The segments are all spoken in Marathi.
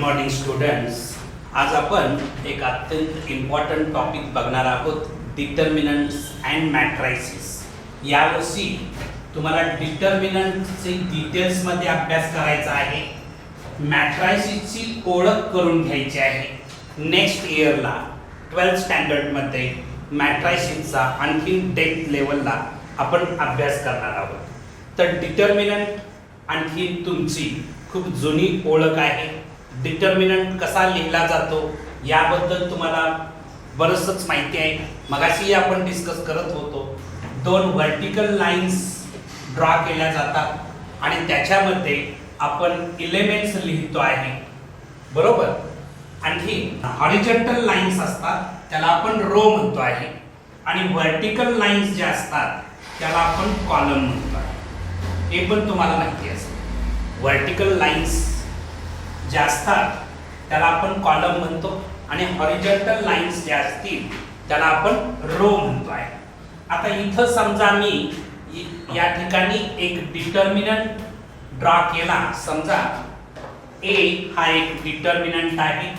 Morning students. आज आपण एक अत्यंत इम्पॉर्टंट टॉपिक बघणार आहोत, डिटर्मिनंट्स अँड मॅट्रायसिस. यावर्षी तुम्हाला डिटर्मिनंटचे डिटेल्समध्ये अभ्यास करायचा आहे, मॅट्रायसिसची ओळख करून घ्यायची आहे. नेक्स्ट इयरला 12th स्टँडर्डमध्ये मॅट्रायसिसचा आणखी डेप्थ लेवलला आपण अभ्यास करणार आहोत. तर डिटर्मिनंट आणखी तुमची खूप जुनी ओळख आहे. डिटर्मिनंट कसा लिहिला जातो याबद्दल तुम्हाला बरंचसं माहिती आहे. मगाशी आपण डिस्कस करत होतो. दोन व्हर्टिकल लाईन्स ड्रॉ केल्या जातात आणि त्याच्यामध्ये आपण एलिमेंट्स लिहितो आहे, बरोबर. आणखी हॉरिझॉन्टल लाईन्स असतात त्याला आपण रो म्हणतो आहे आणि व्हर्टिकल लाईन्स ज्या असतात त्याला आपण कॉलम म्हणतो आहे. हे पण तुम्हाला माहिती असेल. व्हर्टिकल लाईन्स ज्या असतात त्याला आपण कॉलम म्हणतो आणि हॉरिझॉन्टल लाईन्स ज्या असतील त्याला आपण रो म्हणतो आहे. आता इथं समजा मी या ठिकाणी एक डिटर्मिनंट ड्रॉ केला. समजा ए हा एक डिटर्मिनंट आहे,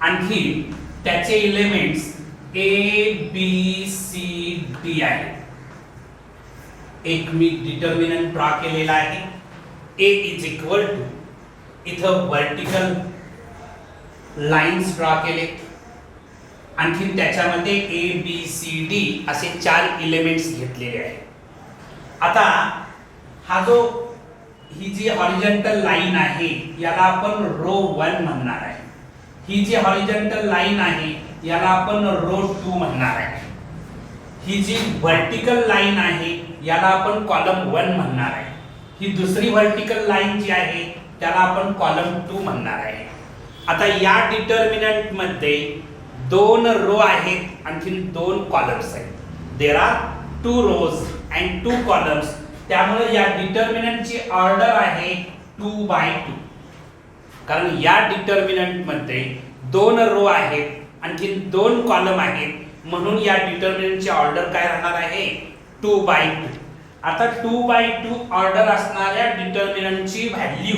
आणखी त्याचे elements A B C D आहे. एक मी डिटर्मिनंट ड्रॉ केलेला आहे. ए इज इक्वल टू, इथं वर्टिकल लाईन्स ड्रॉ केले, आणखी त्याच्यामध्ये ए बी सी डी असे 4 एलिमेंट्स घेतलेले आहेत. आता हा जो ही जी हॉरिझॉन्टल लाईन आहे याला आपण रो 1 म्हणणार आहे. ही जी हॉरिझॉन्टल लाईन आहे याला आपण रो 2 म्हणणार आहे. ही जी व्हर्टिकल लाईन आहे याला आपण कॉलम 1 म्हणणार आहे. ही दुसरी व्हर्टिकल लाईन जी आहे त्याला आपण कॉलम 2 म्हणणार आहे. आता या डिटर्मिनंट मध्ये 2 रो आहेत आणखी 2 कॉलम्स आहेत. There are 2 rows and 2 columns. त्यामुळे या डिटर्मिनंटची ऑर्डर आहे 2/2. कारण या डिटर्मिनंट मध्ये 2 रो आहेत आणखी 2 कॉलम आहेत, म्हणून या डिटर्मिनंटची ऑर्डर काय राहणार आहे 2/2. आता 2/2 ऑर्डर असणाऱ्या डिटर्मिनंटची व्हॅल्यू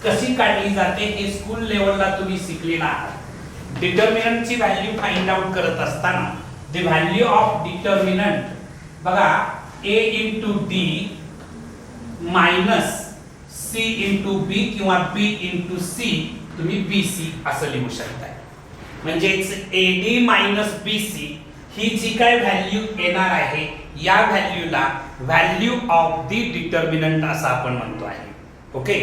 कशी काढली जाते हे स्कूल लेवलला तुम्ही शिकलेला आहात. डिटर्मिनंटची व्हॅल्यू फाइंड आउट करत असताना द व्हॅल्यू ऑफ डिटर्मिनंट बघा a into D minus C into B किंवा बी इंटू सी, तुम्ही बी सी असं लिहू शकता. म्हणजेच A D minus B C ही जी काय व्हॅल्यू येणार आहे या व्हॅल्यूला व्हॅल्यू ऑफ द डिटर्मिनंट असं आपण म्हणतो आहे. ओके,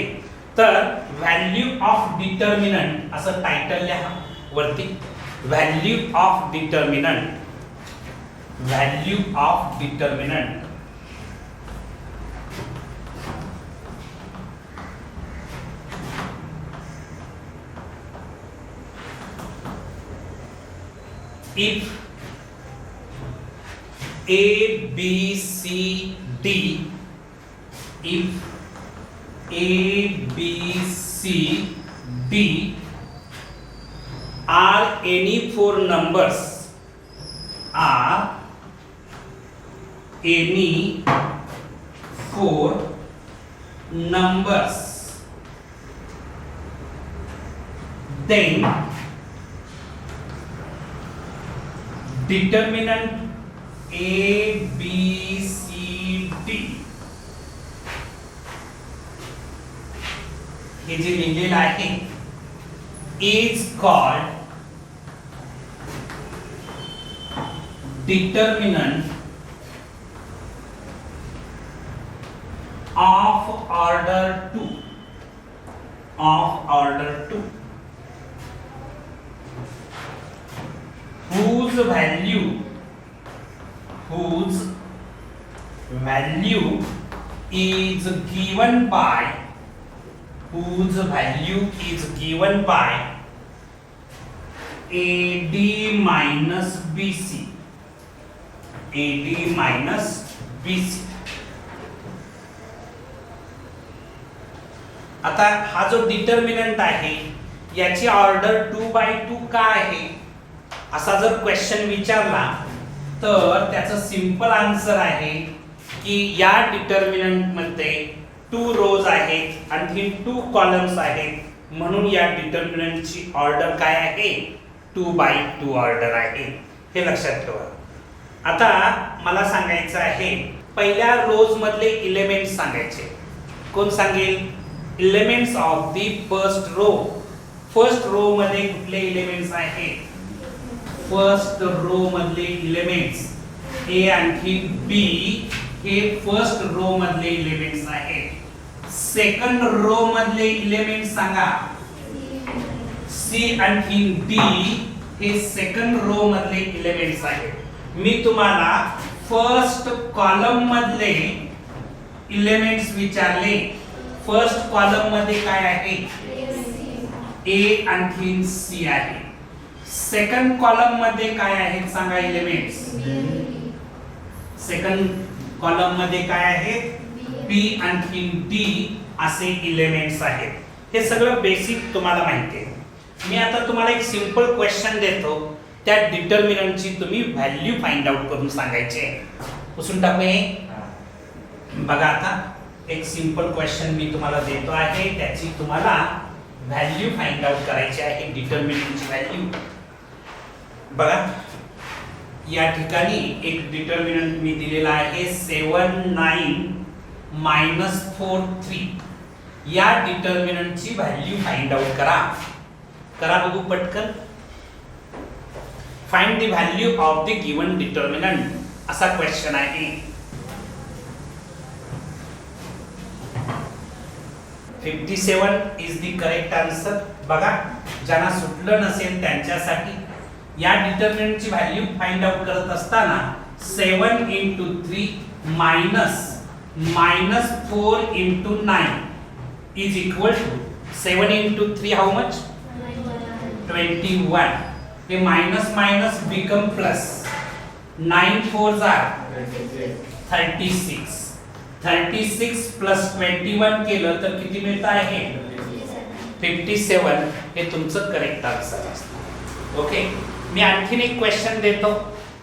तर व्हॅल्यू ऑफ डिटर्मिनंट असं टायटल लिहा वरती. Value of determinant, value of determinant if A, B, C, D, if A, B, C, D are any 4 numbers, are any 4 numbers, then determinant A, B, C, D हे जे लिहिलेलं आहे is called determinant of order 2, of order 2, whose value is given by, whose value is given by AD minus BC, AD minus BC. आता हा जो डिटर्मिनंट आहे याची ऑर्डर 2/2 का आहे असा जर क्वेश्चन विचारला तर त्याचं सिंपल आन्सर आहे की या डिटर्मिनंट मध्ये 2 रोज आहेत आणखी 2 कॉलम्स आहेत म्हणून या डिटर्मिनंटची ऑर्डर काय आहे 2/2 ऑर्डर आहे, हे लक्षात ठेवा. आता मला सांगायचं आहे पहिल्या रोज मधले एलिमेंट्स सांगायचे. कोण सांगेल? Elements of the first row. First row मध्ये कुठले एलिमेंट्स आहेत? फर्स्ट रो मधले एलिमेंट्स ए आणखी बी हे फर्स्ट रो मधले एलिमेंट्स आहेत. सेकंड रो मधले एलिमेंट्स सांगा. सी आणखी डी हे सेकंड रो मधले एलिमेंट्स आहेत. मी तुम्हाला फर्स्ट कॉलम मधले एलिमेंट्स विचारले. फर्स्ट कॉलम मध्ये काय आहे? ए आणखी सी आहे. सेकंड कॉलम मध्ये काय आहेत सांगा एलिमेंट्स? सेकंड कॉलम मध्ये काय आहेत? बी आणखी डी असे एलिमेंट्स आहेत. हे सगळं बेसिक तुम्हाला माहिती आहे. मी आता तुम्हाला एक सिंपल क्वेश्चन देतो, त्या डिटर्मिनंटची तुम्ही व्हॅल्यू फाइंड आउट करून सांगायचे. पुसून टाकू हे. बघा आता एक सिंपल क्वेश्चन मी तुम्हाला देतो आहे, त्याची तुम्हाला व्हॅल्यू फाइंड आउट करायची आहे, डिटर्मिनंटची व्हॅल्यू. बघा या ठिकाणी एक डिटर्मिनंट मी दिलेला आहे 7 9 -4 3. या डिटर्मिनंटची व्हॅल्यू फाइंड आउट करा. करा बघू पटकन. Find the value of the given determinant असा क्वेश्चन आहे. 57 इज द करेक्ट आन्सर. बघा ज्यांना सुटलं नसेल त्यांच्यासाठी या डिटर्मिनंटची व्हॅल्यू फाइंड आउट करत असताना 7 × 3 -4 × 9 is equal to 7 × 3 how much? 21. हे minus minus become plus. 9 4s are 36. 36 plus 21 केलं तर किती मिळत आहे? 57. हे तुमचं करेक्ट आन्सर असतं. ओके. मी आणखीन एक क्वेश्चन देतो,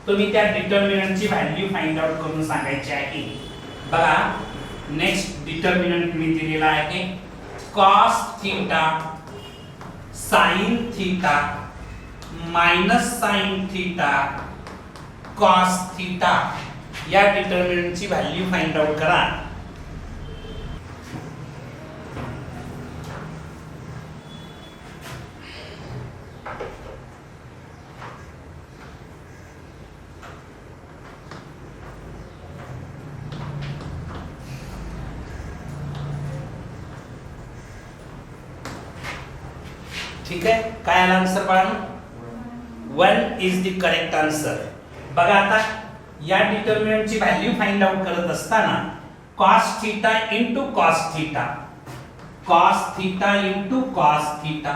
तुम्ही त्या डिटर्मिनंटची व्हॅल्यू फाइंड आउट करून सांगायची आहे. बघा नेक्स्ट डिटर्मिनंट मी दिलेला आहे cos theta sin theta minus sin theta cos theta. या डिटर्मिनंटची व्हॅल्यू फाइंड आउट करा. ठीक आहे. काय आला आन्सर बाळांनो? 1 इज द करेक्ट आन्सर. बघा आता या डिटर्मिनंटची व्हॅल्यू फाइंड आउट करत असताना cos theta * cos theta, cos theta * cos theta.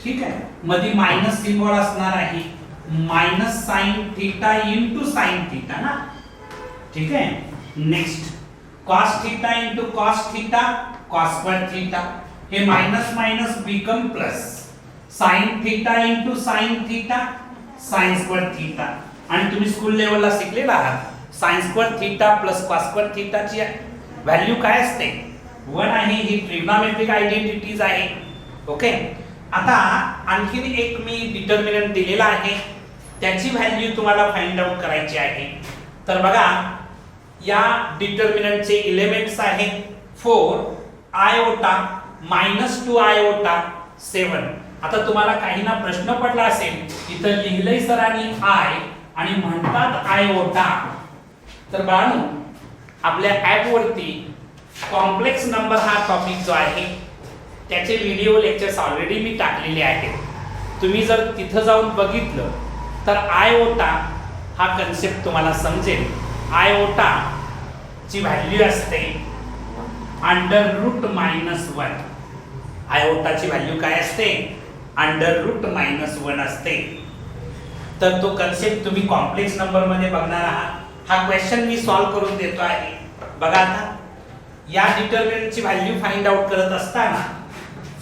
ठीक आहे. मध्ये माइनस सिंबल असणार आहे. Minus sin theta * sin theta ना. ठीक आहे. Next cos theta * cos theta cos square theta. हे minus minus become plus. sin theta * sin theta sin square theta. आणि तुम्ही स्कूल लेवलला शिकलेला आहात sin square theta plus cos square थीटाची व्हॅल्यू काय असते? 1 आहे. ही ट्रिग्नोमेट्रिक आयडेंटिटीज आहे. ओके. आता आणखीन एक मी डिटर्मिनंट दिलेला आहे, त्याची व्हॅल्यू तुम्हाला फाइंड आउट करायची आहे. तर बघा या डिटर्मिनंटचे एलिमेंट्स आहेत 4 आयोटा -2 आयोटा 7. आता तुम्हाला काही ना प्रश्न पडला असेल, इथं लिहिलंय सरांनी आय आणि म्हणतात आयोटा. तर बाळांनो आपल्या ऍप वरती कॉम्प्लेक्स नंबर हा टॉपिक जो आहे त्याचे व्हिडिओ लेक्चर्स ऑलरेडी मी टाकलेले आहेत. तुम्ही जर तिथं जाऊन बघितलं तर आयोटा हा कन्सेप्ट तुम्हाला समजेल. आयोटा ची व्हॅल्यू असते √-1. आयोटाची व्हॅल्यू काय असते? √-1 असते. तर तो कन्सेप्ट तुम्ही कॉम्प्लेक्स नंबर मध्ये बघणार आहात. हा क्वेश्चन मी सॉल्व करून देतो आहे. बघा आता या डिटर्मिनंटची व्हॅल्यू फाइंड आउट करत असताना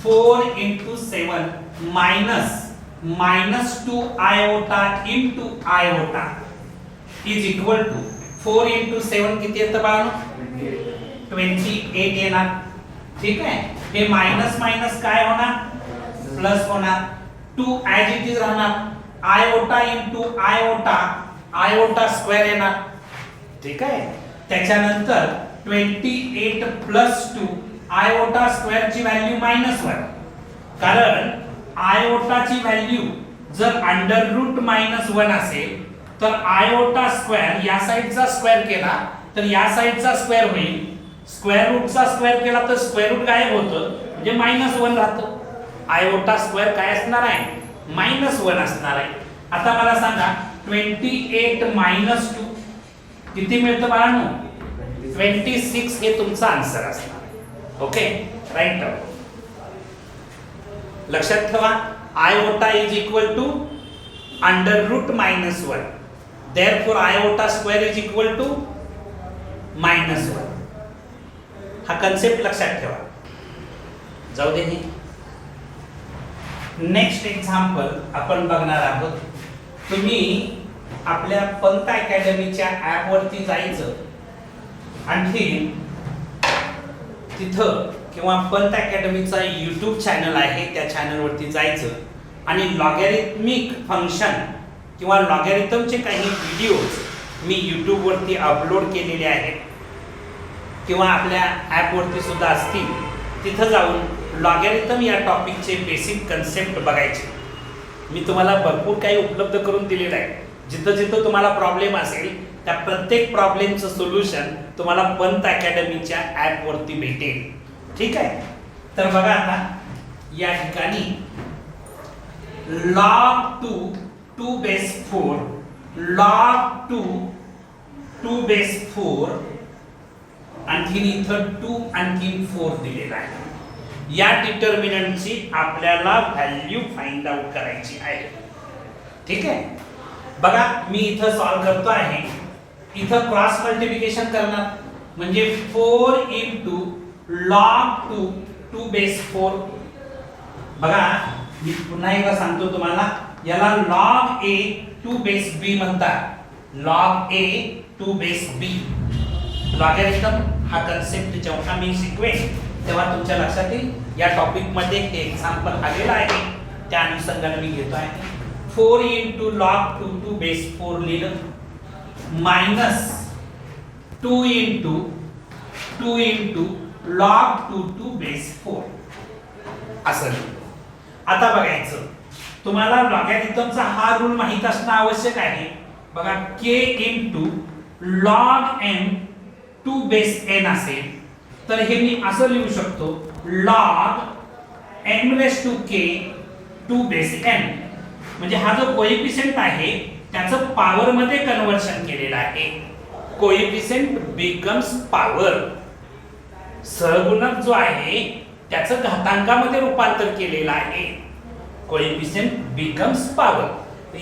4 × 7 -2 iota * iota is equal to 4 × 7 किती येतं बाळांनो? 28 येणार. ठीक आहे. हे मायनस मायनस काय होणार, प्लस होणार. 2 ॲज इट इज राहणार, iota into iota, iota square येणार. ठीक आहे. त्याच्यानंतर 28 प्लस 2 आयोटा स्क्वेअर ची व्हॅल्यू -1, कारण आयोटाची व्हॅल्यू जर अंडर रूट -1 असेल तर आयोटा स्क्वेअर या साइडचा स्क्वेअर केला तर या साइडचा स्क्वेअर होईल. स्क्वेअर रूटचा स्क्वेअर केला तर स्क्वेअर रूट गायब होतं, म्हणजे -1 राहतं. आयोटा स्क्वेअर काय असणार आहे, -1 असणार आहे. आता मला सांगा 28 - 2 किती मिळतं बाळांनो, 26 हे तुमचा आन्सर असणार आहे. Okay, right. लक्षात ठेवा, iota is equal to under root -1, therefore iota square is equal to -1. हा कन्सेप्ट लक्षात ठेवा. जाऊ दे. हे नेक्स्ट एक्झाम्पल आपण बघणार आहोत. तुम्ही आपल्या पंत अकॅडमीच्या ऍप वरती जायचं, आणखी तिथं किंवा पंत अकॅडमीचा YouTube चॅनल आहे त्या चॅनल वरती जायचं आणि लॉगॅरिथमिक फंक्शन किंवा लॉगॅरिथमचे काही व्हिडिओज मी YouTube वरती अपलोड केलेले आहेत किंवा आपल्या ऍप वरती सुद्धा असतील. तिथं जाऊन लॉगॅरिथम या टॉपिकचे बेसिक कन्सेप्ट बघायचे. मी तुम्हाला भरपूर काही उपलब्ध करून दिलेलं आहे. जिथं जिथं तुम्हाला प्रॉब्लेम असेल त्या प्रत्येक प्रॉब्लेमचं सोल्युशन तुम्हाला पंत अकॅडमीच्या ऍप वरती भेटेल. ठीक आहे. तर बघा आता या ठिकाणी log 2 बेस 4 log 2 बेस 4 आणखीन इथं 2 आणखीन 4 दिलेला आहे. या डिटर्मिनंटची आपल्याला व्हॅल्यू फाइंड आउट करायची आहे. ठीक आहे. बघा मी इथं सॉल्व करतो आहे. इथं क्रॉस मल्टिप्लिकेशन करणार म्हणजे 4 into log 2 बेस 4. बघा मी पुन्हा एकदा सांगतो तुम्हाला, याला log a 2 बेस b म्हणतात. log a 2 base b. Logarithm हा कन्सेप्ट जेव्हा मी शिकवेन तेव्हा तुमच्या लक्षात येईल. या टॉपिक मध्ये हे एक्झाम्पल आलेलं आहे, त्या अनुषंगाने मी घेतो आहे. 4 into log 2 बेस 4 लिहिलं, मायनस 2 into log 2 बेस 4 असं लिहिलं. आता बघायचं, तुम्हाला लॉगॅरिथमचा हा रूल माहित असणं आवश्यक आहे. बघा k into log m 2 base n असेल तर हे मी असं लिहू शकतो, log m raised to k 2 base n. म्हणजे हा जो कोएफिशिएंट आहे त्याचं पॉवर मध्ये कन्वर्शन केलेलं आहे. Coefficient becomes power. सहगुणक जो आहे त्याचं घातांकामध्ये रूपांतर केलेलं आहे. Coefficient becomes power.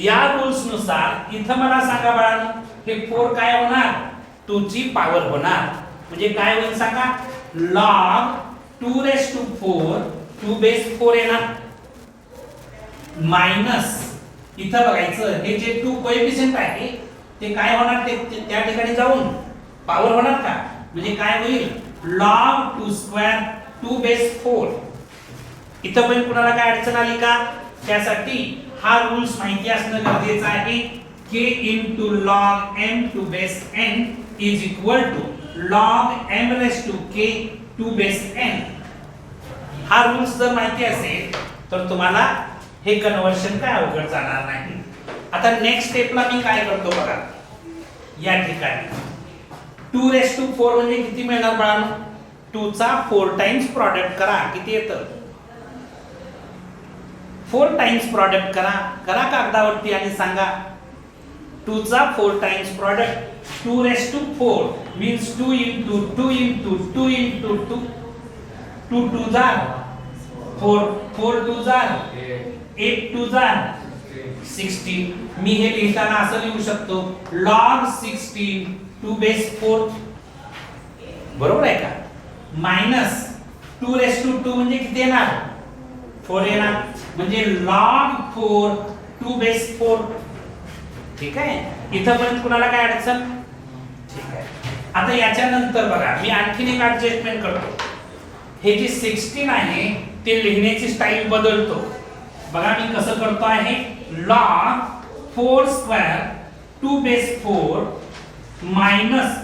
या रूल्स नुसार इथं मला सांगा बाळांनो, हे 4 काय होणार, 2 ची पॉवर होणार. म्हणजे काय होईल सांगा, log 2 raised to 4 2 बेस 4 येणार, मायनस इथं बघायचं हे जे 2 कोएफिशिएंट आहे ते काय होणार, ते त्या ठिकाणी जाऊन पॉवर होणार का, म्हणजे काय होईल log 2 स्क्वेअर 2 बेस 4. इथं पण कुणाला काय अडचण आली का, त्यासाठी हा रूल्स माहिती असणं गरजेचं आहे. k into log m 2 base n is equal to log m raised to k 2 base n. हा रूल्स जर माहिती असेल तर तुम्हाला हे कन्वर्शन काय अवघड जाणार नाही. आता नेक्स्ट स्टेपला मी काय करतो बघा, या ठिकाणी 2 raised to 4 म्हणजे किती मिळणार बाळांनो, 2 चा 4 टाइम्स प्रॉडक्ट करा, किती येतं 4 टाइम्स प्रॉडक्ट करा कागदावरती आणि सांगा 2 चा 4 times product. 2 raised to 4 means 2 into 2 into 2 into 2. 2 2 जा 4, 4 2 जा 8 2 जा 16. मी हे लिहिताना असं लिहू शकतो log 16 2 बेस 4. बरोबर आहे का, मायनस 2 raised to 2 म्हणजे किती येणार, 4 येणार, म्हणजे log 4 2 बेस 4. ठीक आहे. इथं पर्यंत कुणाला काय अडचण, ठीक आहे. आता याच्या नंतर बघा मी आणखीन एक ऍडजस्टमेंट करतो. हे जे 16 आहे ते लिहिण्याची स्टाईल बदलतो. बघा मी कसं करतो आहे, log 4 square 2 base 4 minus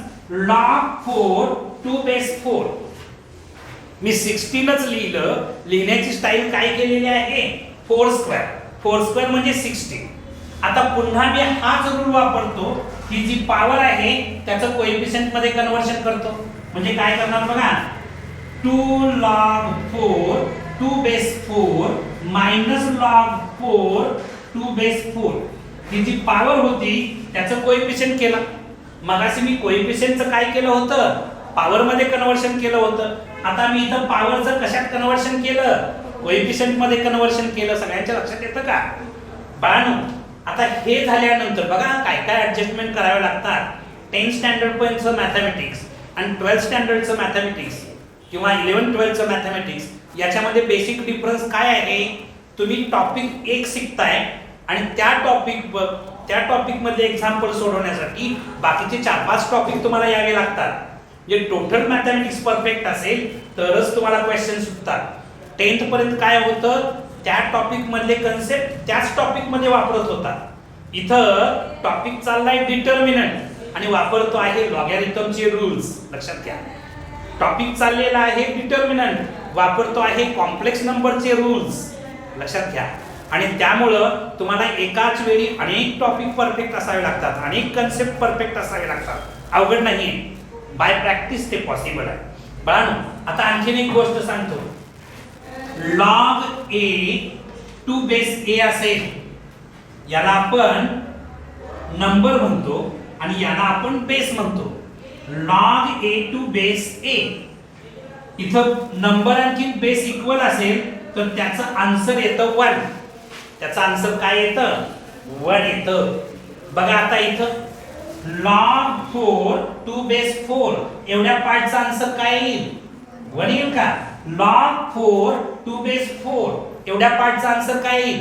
log 4 2 base 4. मी 16च लिहिलं, लिहिण्याची स्टाईल काय केलेली आहे, 4 स्क्वेअर. 4 स्क्वेअर म्हणजे 16. आता पुन्हा मी हाच रूल वापरतो, ही जी पॉवर आहे त्याचं कोएफिशिएंट मध्ये कन्वर्शन करतो. म्हणजे काय करणार बघा, 2 log 4 2 base 4 minus log 4 2 base 4. ही जी पॉवर होती त्याचं कोएफिशिएंट केलं. मगाशी मी कोएफिशिएंटचं काय केलं होतं, पॉवर मध्ये कन्वर्शन केलं होतं. आता मी इथं पॉवरचं कशात कन्वर्शन केलं, कोएफिशिएंट मध्ये कन्वर्शन केलं. सगळ्यांच्या लक्षात येतं का बाळांनो? आता हे झाल्यानंतर बघा काय काय ऍडजस्टमेंट करावे लागतात. 10 स्टँडर्ड पर्यंतचं मॅथमॅटिक्स आणि 12 स्टँडर्डचं मॅथमॅटिक्स किंवा 11-12चं मॅथमॅटिक्स याच्यामध्ये बेसिक डिफरन्स काय आहे, तुम्ही टॉपिक एक शिकताय आणि त्या टॉपिक मधले एक्झाम्पल सोडवण्यासाठी बाकीचे 4-5 टॉपिक तुम्हाला यावे लागतात. जे टोटल मॅथमॅटिक्स परफेक्ट असेल तरच तुम्हाला क्वेश्चन सुटतात. 10th पर्यंत काय होतं, त्या टॉपिक मधले कन्सेप्ट त्याच टॉपिक मध्ये वापरत होता. इथं टॉपिक चाललाय डिटर्मिनंट आणि वापरतो आहे लॉगॅरिथमचे रूल्स. लक्षात घ्या, टॉपिक चाललेला आहे डिटर्मिनंट, वापरतो आहे कॉम्प्लेक्स नंबरचे रूल्स. लक्षात घ्या. आणि त्यामुळं तुम्हाला एकाच वेळी अनेक टॉपिक परफेक्ट असावे लागतात, अनेक कन्सेप्ट परफेक्ट असावे लागतात. अवघड नाहीये, बाय प्रॅक्टिस ते पॉसिबल आहे. बाळांनो आता आणखीन एक गोष्ट सांगतो, log a 2 बेस a असेल, याला आपण नंबर म्हणतो आणि याला आपण बेस म्हणतो. log a 2 बेस a, इथं नंबर आणखी बेस इक्वल असेल तर त्याचं आन्सर येतं 1. त्याचं आन्सर काय येतं, 1 येतं. बघा आता इथं log 4 2 बेस 4 एवढ्या पार्टचा आन्सर काय येईल, 1 येईल का. log 4 2 बेस 4 एवढ्या पार्टचा आन्सर काय येईल,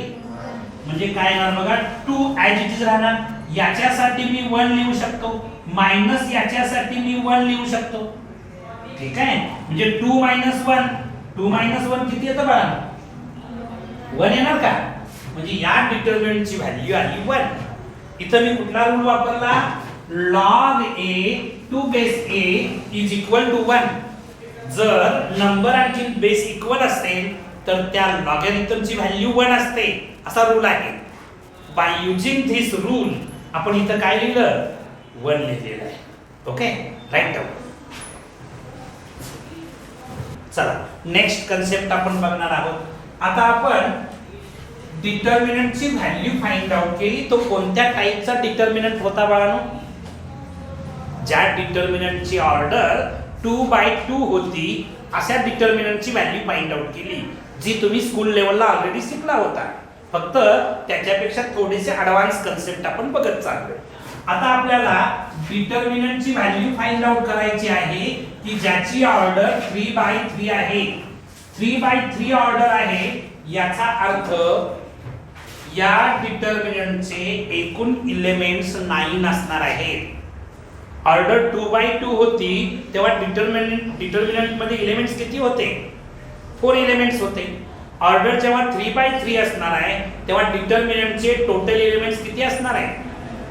म्हणजे काय येणार बघा, 2 ऍज इट इज राहणार. याच्यासाठी मी 1 लिहू शकतो, मायनस याच्यासाठी मी 1 लिहू शकतो. ठीक आहे, म्हणजे 2 मायनस 1 किती येतं बघा, 1 येणार का. म्हणजे या डिटर्मिनंटची व्हॅल्यू आली 1. इथं मी कुठला रूल वापरला, log a 2 base a is equal to 1. जर नंबर आणखी बेस इक्वल असेल तर त्या लॉगॅरिथमची व्हॅल्यू 1 असते, असा रूल आहे. बाय युजिंग धिस रूल आपण इथं काय लिहिलं, 1 लिहिलेलं आहे. Okay, right down. चला नेक्स्ट कन्सेप्ट आपण बघणार आहोत. आता आपण डिटर्मिनंटची व्हॅल्यू फाइंड आउट केली. तो कोणत्या टाइपचा डिटर्मिनंट होता बाळांनो, ज्या डिटर्मिनंटची ऑर्डर 2/2 होती अशा डिटर्मिनंटची व्हॅल्यू फाइंड आउट केली, जी तुम्ही स्कूल लेवलला ऑलरेडी शिकला होता. फक्त त्याच्यापेक्षा थोडेसे ॲडव्हान्स कन्सेप्ट आपण बघत चाललोय. आता आपल्याला डिटर्मिनंटची व्हॅल्यू फाइंड आउट करायची आहे की ज्याची ऑर्डर 3/3 आहे. 3/3 ऑर्डर आहे याचा अर्थ या डिटर्मिनंटचे एकूण एलिमेंट्स 9 असणार आहेत. ऑर्डर 2/2 होती तेव्हा डिटर्मिनंट मध्ये एलिमेंट्स किती होते, 4 एलिमेंट्स होते. ऑर्डर जेव्हा 3/3 असणार आहे तेव्हा डिटर्मिनंटचे टोटल एलिमेंट्स किती असणार आहे,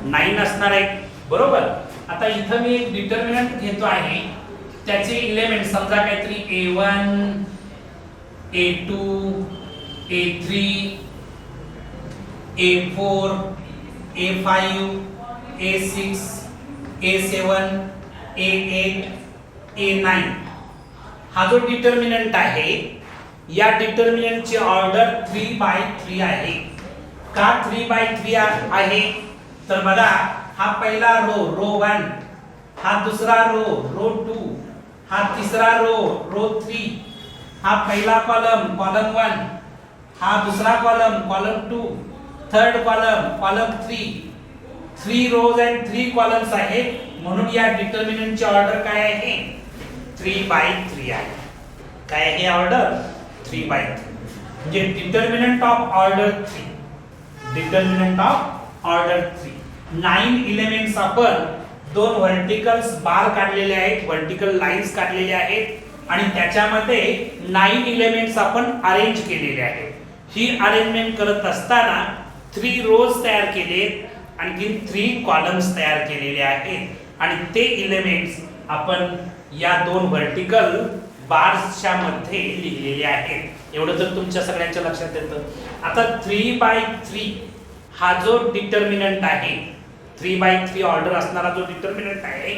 9 असणार आहे. बरोबर. आता इथं मी एक डिटर्मिनंट घेतो आहे, त्याचे एलिमेंट समजा काहीतरी a1 a2 a3 a4 a5 a6 a7 a8 a9 हा जो डिटर्मिनंट आहे या डिटर्मिनंटची ऑर्डर 3/3 आहे. का 3/3 आहे तर बघा, हा पहिला रो 1, हा दुसरा रो 2, हा तिसरा रो 3, हा पहिला कॉलम 1, हा दुसरा column 2, third column 3 rows and 3 columns आहेत. म्हणून या डिटर्मिनंटची ऑर्डर काय आहे, 3/3 आहे. काय आहे ऑर्डर, 3/3. म्हणजे डिटर्मिनंट ऑफ ऑर्डर 3. 9 एलिमेंट्स आपण 2 व्हर्टिकल्स बार काढलेले आहेत, व्हर्टिकल लाईन्स काढलेले आहेत. आणि त्याच्यामध्ये 9 एलिमेंट्स आपण अरेंज केलेले आहेत. ही अरेंजमेंट करत असताना 3 रोज तयार केलेत, आणखी 3 कॉलम्स तयार केलेले आहेत आणि ते एलिमेंट्स आपण या 2 व्हर्टिकल बार्सच्या मध्ये लिहिलेले आहेत. एवढं जर तुमच्या सगळ्यांच्या लक्षात येतं. आता 3/3 हा जो डिटर्मिनंट आहे, 3/3 ऑर्डर असणारा जो डिटर्मिनंट आहे,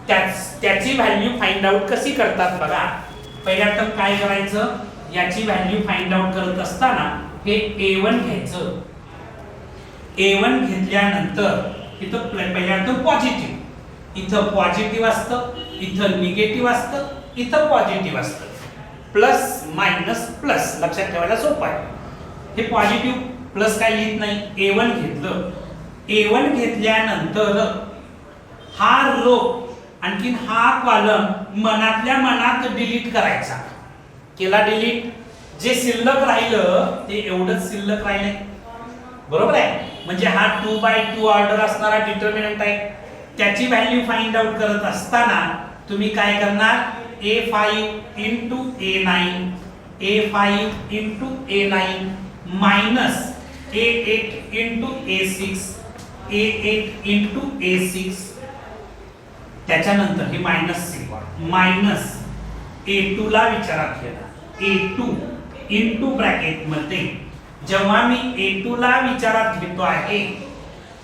त्याची व्हॅल्यू फाइंड आउट कशी करतात बघा. पहिल्या तर काय करायचं, याची व्हॅल्यू फाइंड आउट करत असताना हे A1 घ्यायचं. A1 घेतल्यानंतर इथं पहिल्यांदा पॉझिटिव्ह, इथं पॉझिटिव्ह असतं, इथं निगेटिव्ह असतं, इथं पॉझिटिव्ह असतं. प्लस मायनस प्लस लक्षात ठेवायला सोपं आहे. हे पॉझिटिव्ह प्लस काय लिहित नाही. A1 घेतलं. A1 घेतल्यानंतर हा रो आणखीन हा कॉलम मनातल्या मनात डिलीट करायचा. केला डिलीट. जे शिल्लक राहिलं ते एवढंच शिल्लक राहिले, बरोबर आहे. म्हणजे हा 2/2 ऑर्डर असणारा डिटर्मिनंट आहे. त्याची व्हॅल्यू फाइंड आउट करत असताना तुम्ही काय करणार, A5 into A9, A5 into A9 minus A8 into A6, A8 into A6. त्याच्यानंतर हे मायनस सिम्बॉल मायनस A2 ला विचारात घेणार. A2 into ब्रॅकेट मध्ये जेव्हा मी A2 ला विचारात घेतो आहे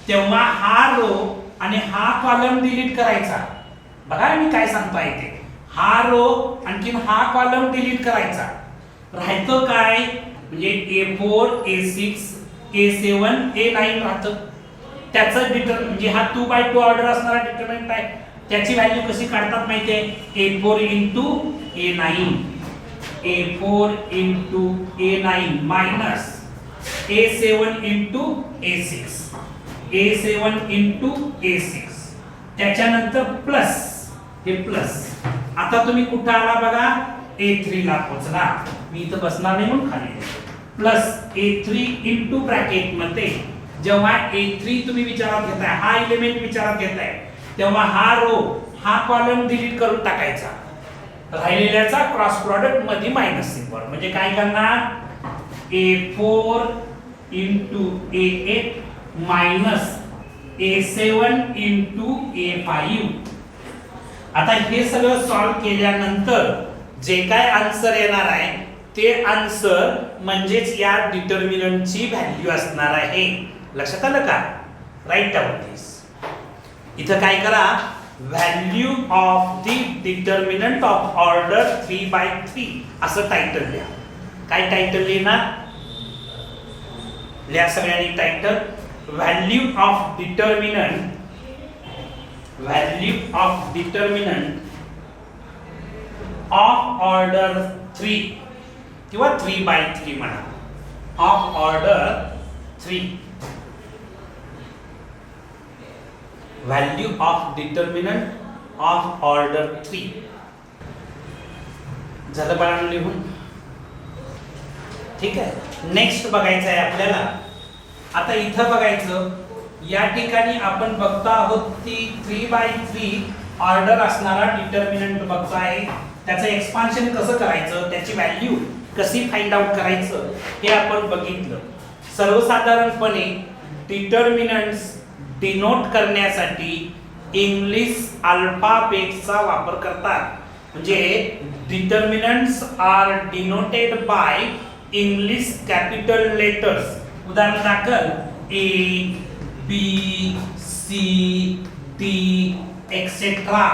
तेव्हा हा रो आणि हा कॉलम डिलीट करायचा. बघा मी काय सांगतोय ते. हा रो आणखीन हा कॉलम डिलीट करायचा. राहतं काय, म्हणजे A4 A6 A7 A9 राहतं. त्याचं म्हणजे हा 2/2 ऑर्डर असणारा डिटर्मिनंट आहे. त्याची व्हॅल्यू कशी काढतात माहितीये, A4 into A9, A4 into A9 minus A7 into A6, A7 into A6. त्याच्यानंतर प्लस, हे प्लस. आता तुम्ही कुठं आला बघा, A3 ला पोहोचला. मी इथं बसणार नाही म्हणून खाली प्लस A3 इंटू ब्रॅकेट मध्ये जेव्हा A3 तुम्ही विचारात घेताय, हा एलिमेंट विचारात घेताय, तेव्हा हा रो हा कॉलम डिलीट करून टाकायचा. राहिलेल्याचा क्रॉस प्रॉडक्ट मध्ये मायनस सिम्बॉल. म्हणजे काय करणार, A4 into A8 minus A7 into A5. आता हे सगळं सॉल्व केल्यानंतर जे काय आन्सर येणार आहे ते आन्सर म्हणजेच या डिटर्मिनंटची व्हॅल्यू असणार आहे. लक्षात आलं का? राईट डाऊन दिस. इथं काय करा, value of the determinant of order 3/3 असं टायटल लिहा. काय टायटल लिहिणार, लिहा सगळ्यांनी title. Value of determinant, value of determinant of order 3 किंवा 3/3 म्हणा, of order 3. Value of determinant of order 3 झालं बाळांनो लिहून. ठीक आहे. नेक्स्ट बघायचं आहे आपल्याला. आता इथं बघायचं, या ठिकाणी आपण बघतो आहोत की 3/3 ऑर्डर असणारा डिटर्मिनंट बघतो आहे. त्याचं एक्सपान्शन कसं करायचं, त्याची व्हॅल्यू कशी फाइंड आउट करायचं हे आपण बघितलं. सर्वसाधारणपणे डिटर्मिनंट्स डिनोट करण्यासाठी इंग्लिश अल्फाबेटचा वापर करतात. म्हणजे determinants are denoted by English capital letters. उदाहरणादाखल A, B, C, D etcetera.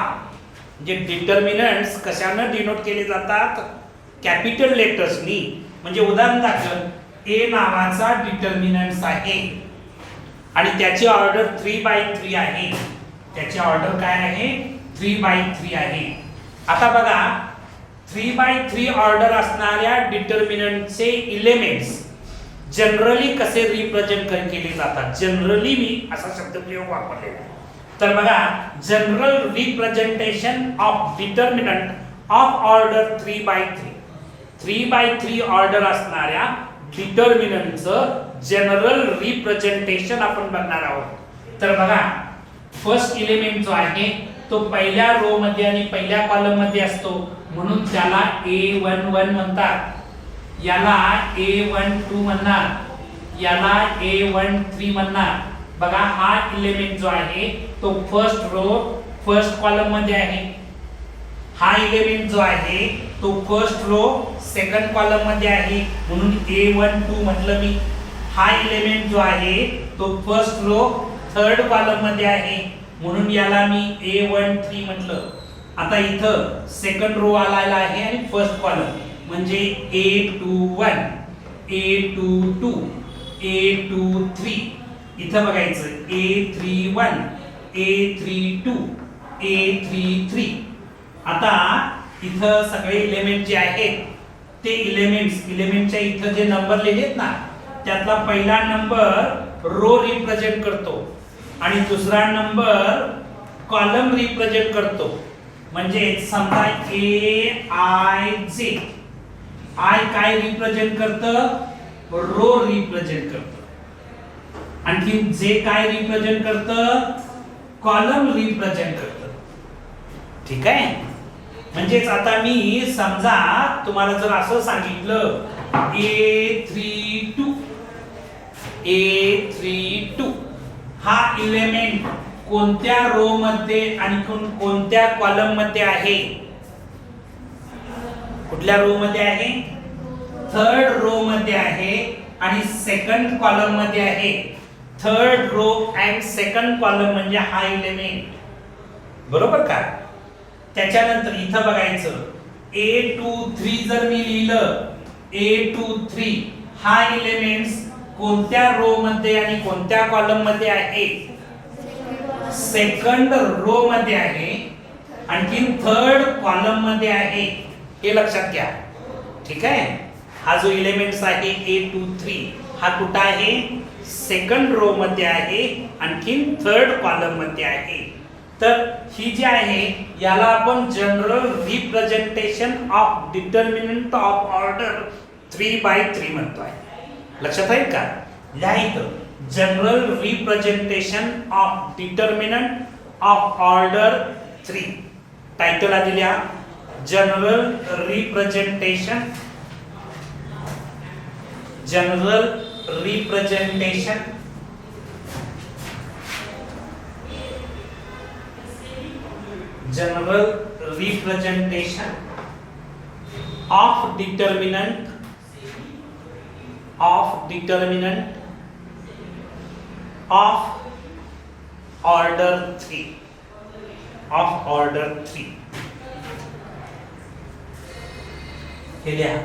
म्हणजे डिटर्मिनंट्स कशानं डिनोट केले जातात, कॅपिटल लेटर्सनी. म्हणजे उदाहरणादाखल A नावाचा डिटर्मिनंट्स आहे आणि त्याची ऑर्डर 3/3 आहे. त्याची ऑर्डर काय आहे, 3/3 आहे. आता बघा, 3/3 ऑर्डर असणाऱ्या डिटर्मिनंटचे एलिमेंट्स जनरली कसे रिप्रेझेंट केले जातात. जनरली मी असा शब्दप्रयोग वापरलेला आहे. तर बघा, general representation of determinant of order 3/3. 3/3 order असणाऱ्या डिटर्मिनंटचं जनरल रिप्रेझेंटेशन आपण बघणार आहोत. तर बघा, फर्स्ट एलिमेंट जो आहे तो पहिल्या रो मध्ये आणि पहिल्या कॉलम मध्ये असतो, म्हणून त्याला A11 म्हणतात. याला A12 म्हणणार, याला A13 म्हणणार. बघा हा एलिमेंट जो आहे तो फर्स्ट रो फर्स्ट कॉलम मध्ये आहे. हा एलिमेंट जो आहे तो फर्स्ट रो सेकंड कॉलम मध्ये आहे, म्हणून A12 म्हटलं मी. हा एलिमेंट जो आहे तो फर्स्ट रो थर्ड कॉलम मध्ये आहे, म्हणून याला मी A13 म्हटलं. आता इथं सेकंड रो आलेला आहे आणि फर्स्ट कॉलम म्हणजे A21, A22, A23. इथं बघायचं A31, A32, A33. आता इथं सगळे एलिमेंट जे आहेत ते एलिमेंटच्या इथं जे नंबर लिहिले आहेत ना, त्यातला पहिला नंबर रो रिप्रेझेंट करतो आणि दुसरा नंबर कॉलम रिप्रेझेंट करतो. म्हणजे समजा AIJ, आय काय रिप्रेझेंट करतं? रो रिप्रेझेंट करतं. आणखी जे काय रिप्रेझेंट करतं? कॉलम रिप्रेझेंट करतं. ठीक आहे. म्हणजेच आता मी समजा तुम्हाला जर असं सांगितलं A32 हा एलिमेंट कोणत्या रो मध्ये आणि कोणत्या कॉलम मध्ये आहे? कुठल्या रो मध्ये आहे? थर्ड रो मध्ये आहे आणि सेकंड कॉलम मध्ये आहे. Third row and second column म्हणजे हा एलिमेंट, बरोबर का? त्याच्यानंतर इथं बघायचं A23 जर मी लिहिलं, A23 हा एलिमेंट्स कोणत्या रो मध्ये आणि कोणत्या कॉलम मध्ये आहे? सेकंड रो मध्ये आहे, आणखी थर्ड कॉलम मध्ये आहे, हे लक्षात घ्या. ठीक आहे. हा जो एलिमेंट्स आहे A23 हा कुठं आहे? सेकंड रो मध्ये आहे, आणखी थर्ड कॉलम मध्ये आहे. तर ही जी आहे याला आपण general representation of determinant of order 3/3 म्हणतोय. लक्षात आहे का? लिहायचं general representation of determinant of order 3. Title आधी लिहा, general representation of determinant of order 3 हे लिहा.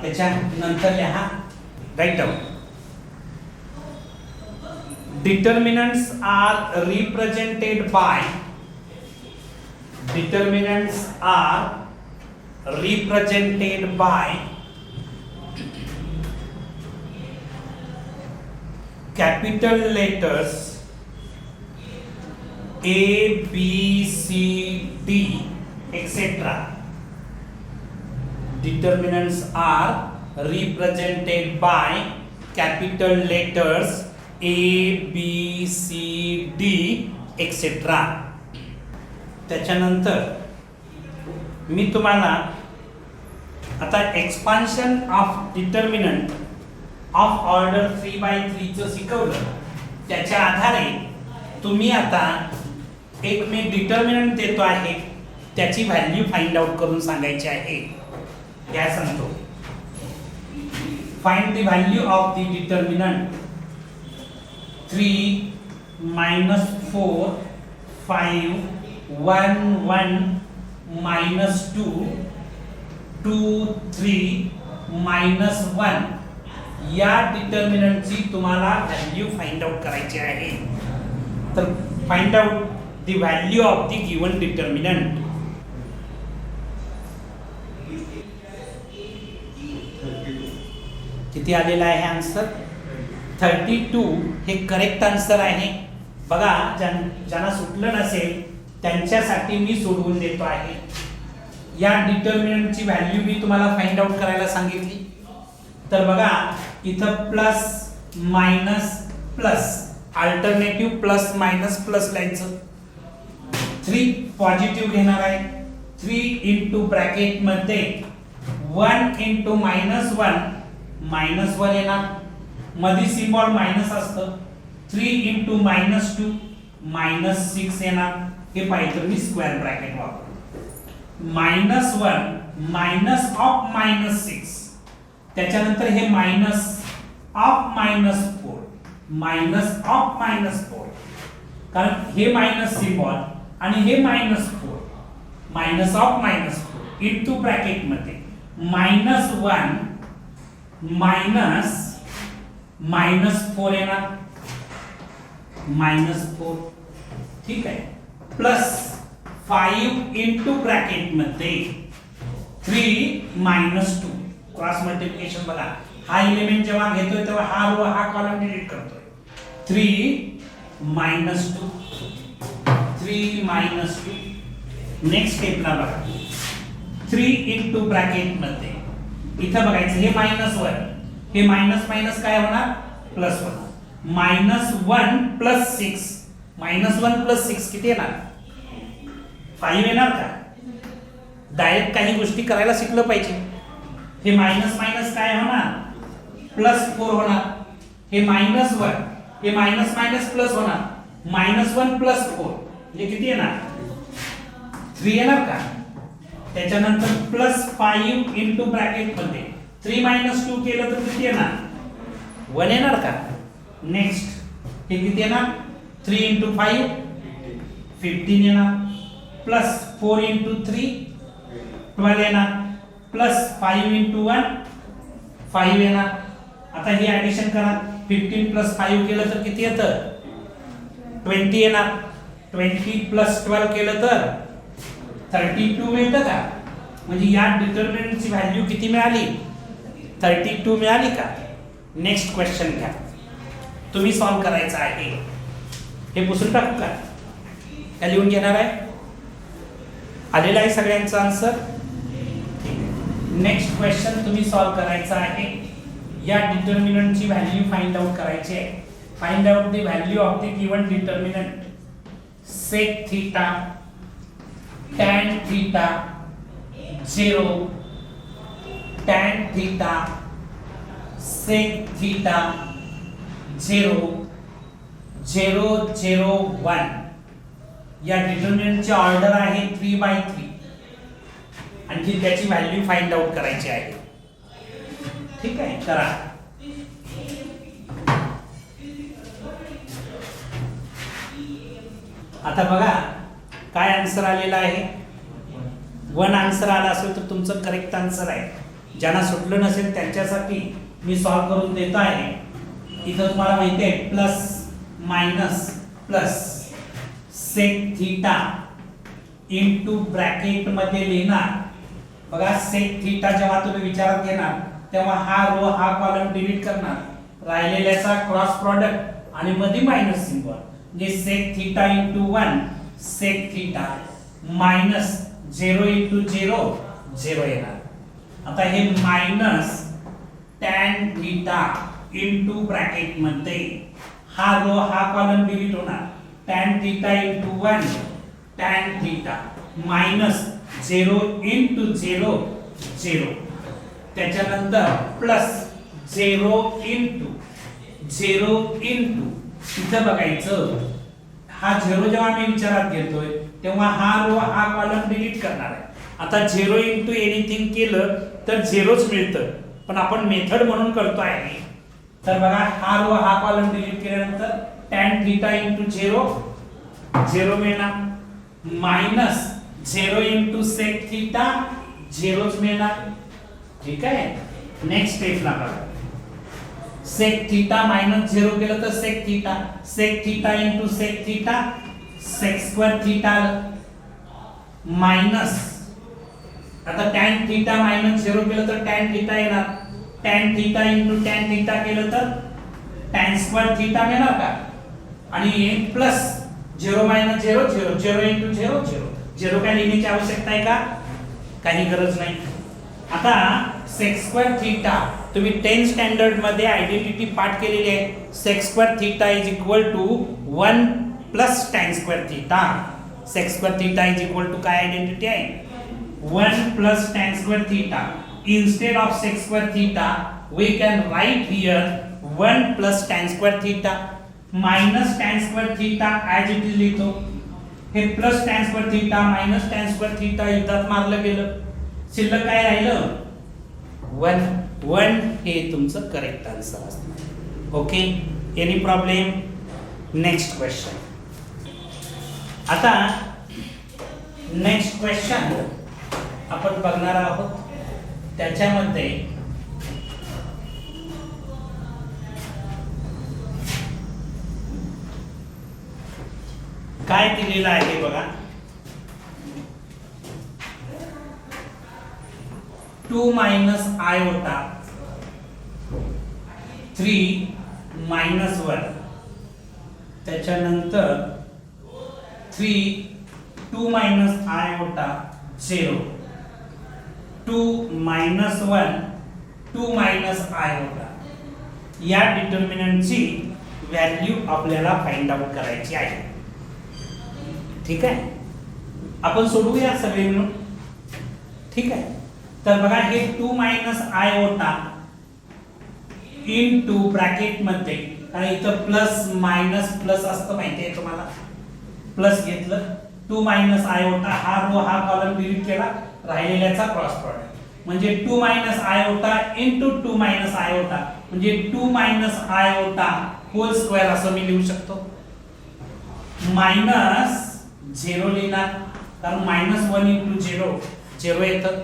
त्याच्यानंतर लिहा right down. Determinants are represented by capital letters A, B, C, D, etc. Determinants are represented by capital letters A, B, C, D, etc. त्याच्यानंतर मी तुम्हाला आता expansion of determinant of order 3/3 चं शिकवलं. त्याच्या आधारे तुम्ही आता एक मी डिटर्मिनंट देतो आहे, त्याची व्हॅल्यू फाइंड आउट करून सांगायची आहे. काय सांगतो? Find the value of the determinant 3 -4 5 1 1 -2 2 3 -1 या डिटर्मिनंटची तुम्हाला व्हॅल्यू फाइंड आउट करायची आहे. तर find out the value of the given determinant. किती आलेला आहे आन्सर? 32 हे करेक्ट आन्सर आहे. बघा, ज्यांना सुटलं नसेल त्यांच्यासाठी मी सोडवून देतो आहे. या डिटर्मिनंटची व्हॅल्यू मी तुम्हाला फाइंड आउट करायला सांगितली. तर बघा इथं plus minus plus alternative plus minus plus लिहायचं. 3 पॉझिटिव्ह घेणार आहे. 3 इंटू ब्रॅकेट मध्ये 1 इंटू -1 -1 येणार. मध्ये सिम्बॉल मायनस असतं. 3 इंटू -2 -6 येणार. हे पाहिजे मी स्क्वेअर ब्रॅकेट वापरतो. -1 मायनस ऑफ -6 त्याच्यानंतर हे मायनस ऑफ -4 मायनस ऑफ -4 कारण हे मायनस सिम्बॉल आणि हे -4 मायनस ऑफ -4 इंटू ब्रॅकेट मध्ये -1 -4 येणार. -4 ठीक आहे. प्लस 5 इंटू ब्रॅकेट मध्ये 3 -2 क्रॉस मल्टिप्लिकेशन बघा. हा एलिमेंट जेव्हा घेतोय तेव्हा हा रो हा कॉलम डिलीट करतोय. 3 -2 3 -2 नेक्स्ट स्टेपला बघा. 3 इंटू ब्रॅकेट मध्ये इथं बघायचं हे -1 हे मायनस मायनस काय होणार प्लस होणार. -1 प्लस 6 -1 प्लस 6 किती येणार 5 येणार का. डायरेक्ट काही गोष्टी करायला शिकलं पाहिजे. हे मायनस मायनस काय होणार +4 होणार. हे -1 हे मायनस मायनस प्लस होणार. -1 प्लस 4 म्हणजे किती येणार 3 येणार का. त्याच्यानंतर +5 इंटू ब्रॅकेट मध्ये 3 -2 केलं तर किती येणार 1 येणार का. नेक्स्ट हे किती येणार 3 इंटू 5 15 येणार. +4 इंटू 3 12 येणार. +5 इंटू 1 5 येणार. आता हे ऍडिशन करा. 15 + 5 केलं तर किती येतं 20 येणार. 20 + 12 केलं तर 32 मिळतं का. म्हणजे या डिटर्मिनंटची व्हॅल्यू किती मिळाली 32 मिळाली का. नेक्स्ट क्वेश्चन घ्या. तुम्ही सॉल्व करायचं आहे. हे पुसून टाकू का का लिहून घेणार आहे. आलेला आहे सगळ्यांचा आन्सर. नेक्स्ट क्वेश्चन तुम्ही सॉल्व करायचा आहे. या डिटर्मिनंटची व्हॅल्यू फाइंड आउट करायची आहे. Find out the value of the given determinant. Sec theta tan theta 0 tan theta sec theta 0 0 0 1 या डिटर्मिनंटची ऑर्डर आहे 3/3 आणि त्याची व्हॅल्यू फाइंड आउट करायची आहे. ठीक आहे करा. आता बघा काय आन्सर आलेला आहे. 1 आन्सर आला असेल तर तुमचं करेक्ट आन्सर आहे. ज्यांना सुटलं नसेल त्यांच्यासाठी मी सॉल्व करून देतो आहे. इथं तुम्हाला माहिती आहे plus minus plus sec theta into bracket मध्ये लिहिणार. बघा सेक थीटा जेव्हा तुम्ही विचारात घेणार तेव्हा हा रो हा कॉलम डिलीट करणार. राहिलेल्याचा क्रॉस प्रॉडक्ट आणि मध्ये मायनस सिम्बॉल म्हणजे sec theta into 1 sec theta minus 0 into 0 0 येणार. आता हे minus tan theta into bracket मध्ये हा रो हा कॉलम डिलीट होणार. Tan theta into 1 tan theta minus 0 into 0 0 त्याच्यानंतर प्लस 0 इंटू 0 इंटू इथं बघायचं हा 0 जेव्हा मी विचारात घेतोय तेव्हा हा रो हा कॉलम डिलीट करणार आहे. आता 0 इंटू एनिथिंग केलं तर 0च मिळतं पण आपण मेथड म्हणून करतो आहे. तर बघा हा रो हा कॉलम डिलीट केल्यानंतर tan थीटा इंटू 0 0 मिळणार. मायनस 0 इंटू सेक थीटा 0च मिळणार. ठीक आहे. नेक्स्ट स्टेपला बघा. सेक थीटा मायनस 0 केलं तर sec theta into sec theta sec square theta minus. आता टॅन थीटा मायनस 0 केलं तर टॅन थीटा येणार. Tan theta into tan theta केलं तर टॅन स्क्वेअर थीटा मिळणार का. आणि प्लस 0 मायनस 0 0 0 इंटू 0 0 0 काय लिहिण्याची आवश्यकता आहे का काही गरज नाही. आता सेक स्क्वेअर थीटा तुम्ही 10th स्टँडर्ड मध्ये आयडेंटिटी पाठ केलेली आहे. Sec square theta is equal to 1 plus tan square theta. Sec square theta is equal to काय आयडेंटिटी आहे? 1 plus tan square theta. Instead of sec square theta, we can write here 1 plus tan square theta minus tan square theta as it is लिहितो. हे plus tan square theta minus tan square theta युद्धात मारलं गेलं. शिल्लक काय राहिलं? 1 हे तुमचं करेक्ट आन्सर असणार. Okay, any problem? Next question. आता नेक्स्ट क्वेश्चन आपण बघणार आहोत. त्याच्यामध्ये काय दिलेलं आहे बघा. 2 minus iota 3 minus 1. त्याच्यानंतर 2 minus iota 0. 2 minus 1 2 minus iota. या डिटर्मिनंटची व्हॅल्यू आपल्याला फाइंड आउट करायची आहे. ठीक आहे, आपण सोडवूया सगळे मिळून. ठीक आहे, तर बघा हे 2 minus iota इनटू ब्रॅकेट मध्ये, कारण इथं प्लस मायनस प्लस असतं माहिती आहे तुम्हाला. प्लस घेतलं 2 minus iota, हा रो हा कॉलम डिलीट केला, राहिलेल्याचा क्रॉस प्रॉडक्ट म्हणजे 2 minus iota into 2 minus iota म्हणजे 2 minus iota होल स्क्वेअर असं मी लिहू शकतो. मायनस 0 लिहिणार, कारण -1 into 0 येतं.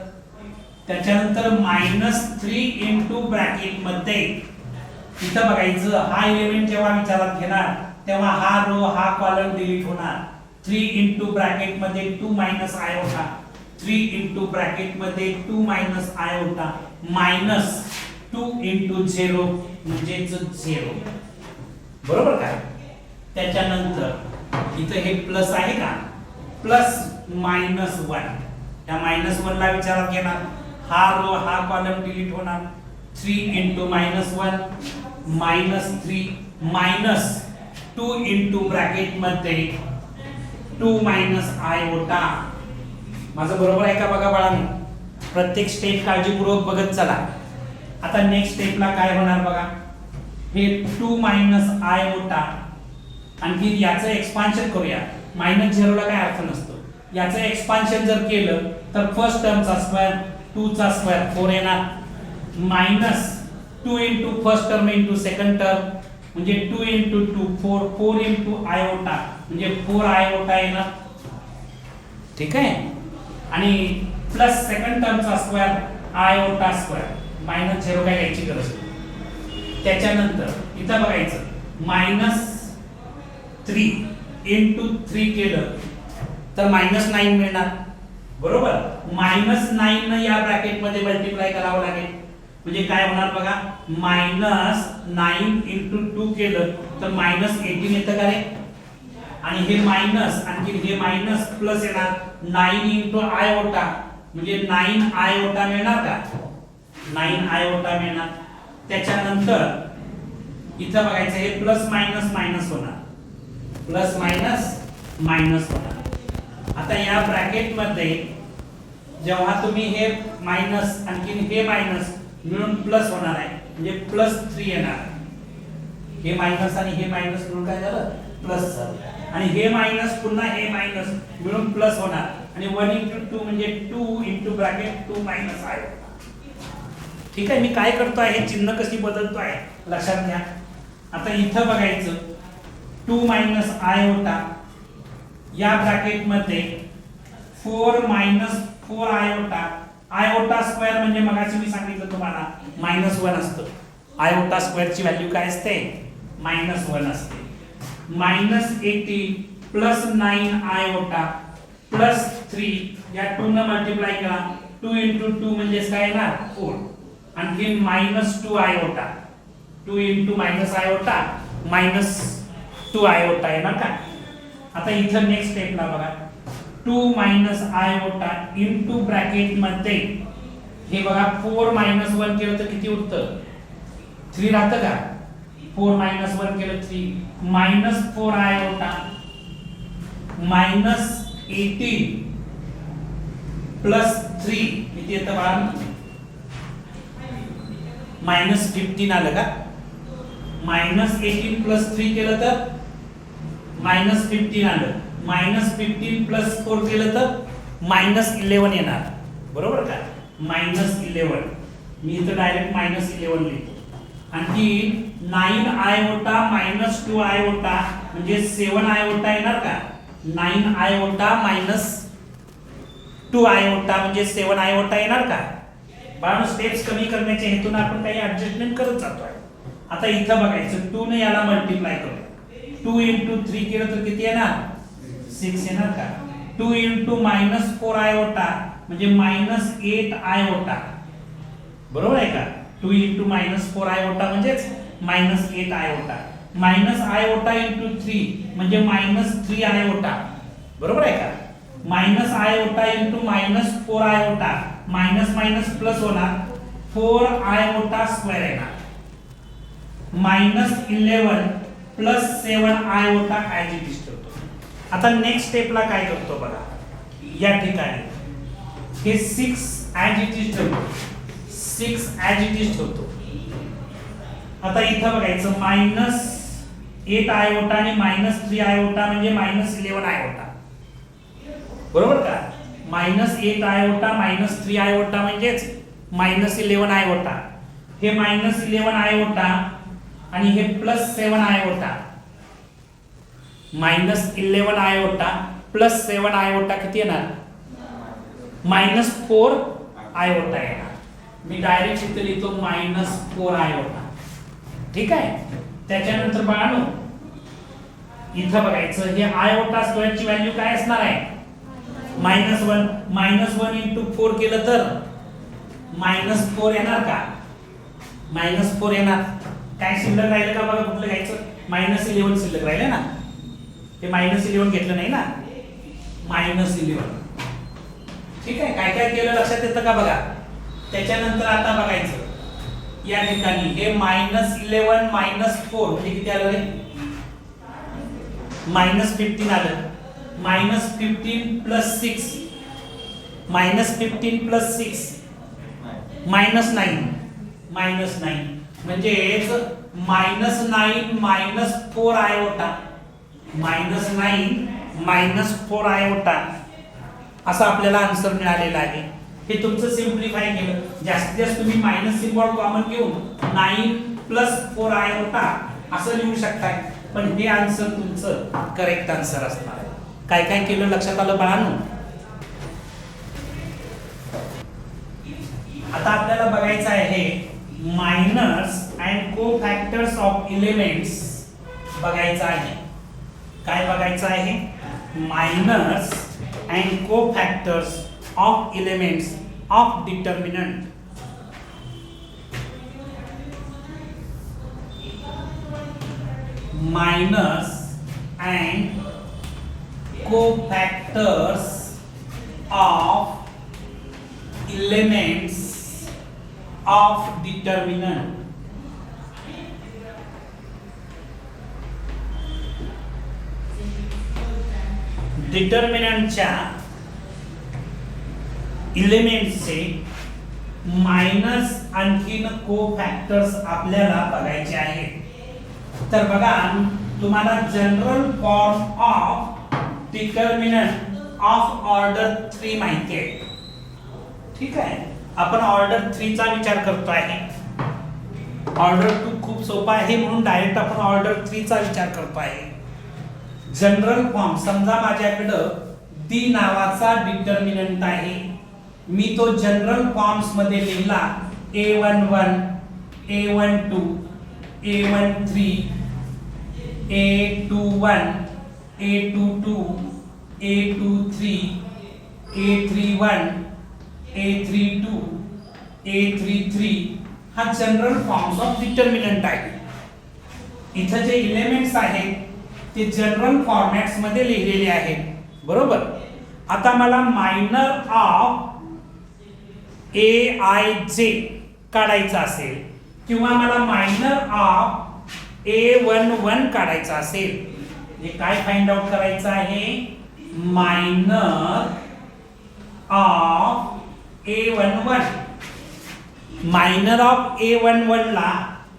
त्याच्यानंतर -3 into ब्रॅकेट मध्ये इथं बघायचं, हा एलिमेंट जेव्हा विचारात घेणार तेव्हा हा रो हा कॉलम डिलीट होणार. 3 into ब्रॅकेट मध्ये 2 minus iota, 3 into ब्रॅकेट मध्ये 2 minus iota मायनस 2 into 0 म्हणजे 0. बरोबर का? त्याच्यानंतर इथं हे प्लस आहे का, प्लस -1, त्या -1 ला विचारात घेणार, हा रो हा कॉलम डिलीट होणार. 3 into -1 -3 मायनस 2 into ब्रॅकेट मध्ये 2 minus iota. माझं बरोबर आहे का बघा बाळांनो? प्रत्येक स्टेप काळजीपूर्वक बघत चला. आता नेक्स्ट स्टेपला काय होणार बघा. हे 2 minus iota, आणखी याचं एक्सपान्शन करूया. -0 ला काय अर्थ नसतो. याचं एक्सपान्शन जर केलं तर फर्स्ट टर्मचा स्क्वेअर 2 चा स्क्वेअर 4 येणार, minus 2 into first term into second term म्हणजे 2 into 2 4 into iota म्हणजे 4 iota येणार. ठीक आहे, आणि प्लस सेकंड टर्मचा स्क्वेअर iota स्क्वेअर, -0 काय घ्यायची गरज नाही. त्याच्यानंतर इथं बघायचं -3 into 3 केलं तर -9 मिळणार. बरोबर, -9 न या ब्रॅकेट मध्ये मल्टिप्लाय करावं लागेल म्हणजे काय होणार बघा. -9 into 2 केलं तर -18 येतं का रे. आणि हे मायनस, आणखी हे मायनस प्लस येणार. 9 into iota म्हणजे 9 iota मिळणार का, 9 iota मिळणार. त्याच्यानंतर इथं बघायचं, हे प्लस मायनस मायनस होणार, प्लस मायनस मायनस होणार. आता या ब्रॅकेट मध्ये जेव्हा तुम्ही हे मायनस आणखी हे मायनस मिळून प्लस होणार आहे म्हणजे +3 येणार. हे मायनस आणि हे मायनस मिळून काय झालं, प्लस झालं. आणि हे मायनस पुन्हा हे मायनस मिळून प्लस होणार. आणि 1 into 2 म्हणजे 2 into ब्रॅकेट 2 minus iota. ठीक आहे, मी काय करतो आहे, हे चिन्ह कशी बदलतो आहे लक्षात घ्या. आता इथं बघायचं 2 minus iota, या ब्रॅकेट मध्ये 4 minus 4 iota. iota स्क्वेअर म्हणजे मगाशी मी सांगितलं तुम्हाला -1 असतं. iota स्क्वेअरची व्हॅल्यू काय असते, -1 असते. -18 प्लस 9 iota प्लस 3, या 2 न मल्टिप्लाय करा. 2 into 2 म्हणजे काय येणार, 4. आणखी -2 iota, 2 into -iota -2 iota येणार का. आता इथं नेक्स्ट स्टेपला बघा, 2 minus iota into ब्रॅकेट मध्ये हे बघा 4 मायनस 1 केलं तर किती उत्तर 3 राहतं का 4 मायनस 1 केलं 3 मायनस 4 आयोटा मायनस 18 प्लस 3 किती येतं बाळा मायनस 15 आलं का मायनस 18 प्लस 3 केलं तर मायनस 15 आलं मायनस 15 प्लस 4 केलं तर मायनस 11 येणार बरोबर का मायनस 11 मी इथं डायरेक्ट मायनस 11 लिहितो आणखी 9 आयोटा मायनस 2 आयोटा म्हणजे 7 आयोटा येणार का 9 आयोटा मायनस 2 आयोटा म्हणजे 7 आयोटा येणार का बाळा स्टेप्स कमी करण्याच्या हेतूने आपण काही ऍडजस्टमेंट करत जातोय आता इथं बघायचं 2 ने याला मल्टिप्लाय करू 2 into 3 केलं तर किती येणार 6 येणार का 2 into मायनस 4 आयोटा म्हणजे मायनस 8 आयोटा बरोबर आहे का 2 into मायनस 4 आयोटा म्हणजेच minus 8 iota minus iota into 3 म्हणजे मायनस 3 आयोटा बरोबर आहे का minus iota into minus 4 iota minus minus plus होणार 4 आयोटा स्क्वेअर येणार minus 11 plus 7 iota as it is ठेवतो आता नेक्स्ट स्टेपला काय करतो बघा या ठिकाणी हे 6 ऍज इट इज ठेवतो 6 ऍज इट इज ठेवतो आता इथं बघायचं मायनस 8 आयोटा आणि मायनस 3 आयोटा म्हणजे मायनस 11 आयोटा बरोबर का मायनस 8 आयोटा मायनस 3 आयोटा म्हणजेच मायनस 11 आयोटा हे मायनस 11 आयोटा आणि हे plus 7 iota minus 11 iota plus 7 iota किती येणार मायनस 4 आयोटा येणार मी डायरेक्ट इथे लिहितो मायनस 4 आयोटा ठीक आहे त्याच्यानंतर बाळांनो इथं बघायचं हे आयोटा स्क्वेअरची व्हॅल्यू काय असणार आहे -1 into 4 केलं तर -4 येणार का -4 येणार काय शिल्लक राहिलं का बघा कुठलं घ्यायचं -11 शिल्लक राहिलं ना हे -11 घेतलं नाही ना -11 ठीक आहे काय काय केलं लक्षात येतं का बघा त्याच्यानंतर आता बघायचं या ठिकाणी हे -11 -4 म्हणजे किती आलं रे -15 आलं -15 plus 6 -15 plus 6 -9 म्हणजेच -9 -4 आयोटा -9 -4 आयोटा असा आपल्याला आन्सर मिळालेला आहे हे तुमचं सिम्प्लिफाय केलं जास्तीत जास्त तुम्ही मायनस सिम्बॉल कॉमन घेऊन 9 + 4 आयोटा असं लिहू शकताय पण हे आन्सर तुमचं करेक्ट आन्सर असणार आहे काय काय केलं लक्षात आलं बाळांनो आता आपल्याला बघायचं आहे minors and cofactors of elements बघायचं आहे काय बघायचं आहे minors and cofactors of elements of determinant minus and cofactors of elements of determinant डिटर्मिनंटच्या एलिमेंट्सचे मायनस आणखीन कोफॅक्टर्स आपल्याला बघायचे आहेत तर बघा तुम्हाला general form of determinant of order 3 माहिती आहे ठीक आहे आपण ऑर्डर 3 चा विचार करतो आहे ऑर्डर 2 खूप सोपा आहे म्हणून डायरेक्ट आपण ऑर्डर 3 चा विचार करतो आहे जनरल फॉर्म समजा माझ्याकडं डी नावाचा डिटर्मिनंट आहे मी तो जनरल फॉर्म्स मध्ये लिहिला a11 a12 a13 a21 a22 a23 a31 a32 a33 हा जनरल फॉर्म्स ऑफ डिटर्मिनंट आहे इथे जे एलिमेंट्स आहेत ते जनरल फॉर्मॅट्स मध्ये लिहिलेले आहेत बरोबर आता मला मायनर ऑफ AIJ काढायचा असेल किंवा मला मायनर ऑफ A11 काढायचा असेल, म्हणजे काय फाइंड आउट करायचं आहे, minor of A11. Minor of A11 ला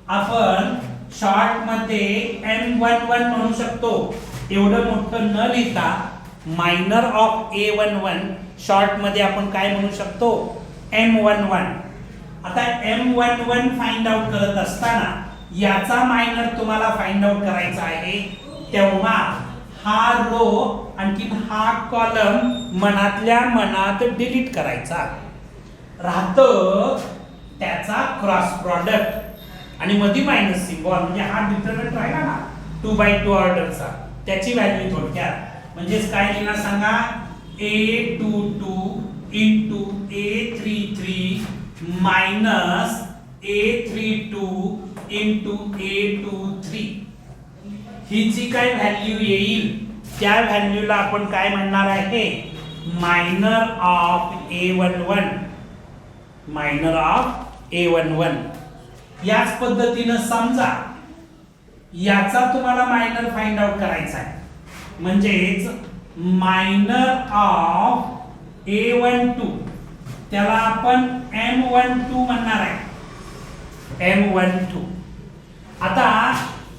आपण शॉर्ट मध्ये M11 म्हणू शकतो. एवढं मोठं न लिहिता मायनर ऑफ A11 शॉर्ट मध्ये आपण काय म्हणू शकतो, M11. आता M11 फाइंड आउट करत असताना याचा मायनर तुम्हाला फाइंड आउट करायचा आहे, तेव्हा हा रो आणखी हा कॉलम मनातल्या मनात डिलीट करायचा. राहतं त्याचा क्रॉस प्रॉडक्ट आणि मध्ये मायनस सिम्बॉल, म्हणजे हा डिटरमिनंट राहिला ना 2/2 ऑर्डरचा, त्याची व्हॅल्यू थोडक्यात म्हणजेच काय लिहिणार सांगा, A22 into A33 minus A32 into A23. ही जी काय व्हॅल्यू येईल त्या व्हॅल्यूला आपण काय म्हणणार आहे, minor of A11. Minor of A11. याच पद्धतीनं समजा याचा तुम्हाला मायनर फाइंड आउट करायचा आहे, म्हणजेच मायनर ऑफ A12 त्याला आपण M12 म्हणणार आहे, M12. आता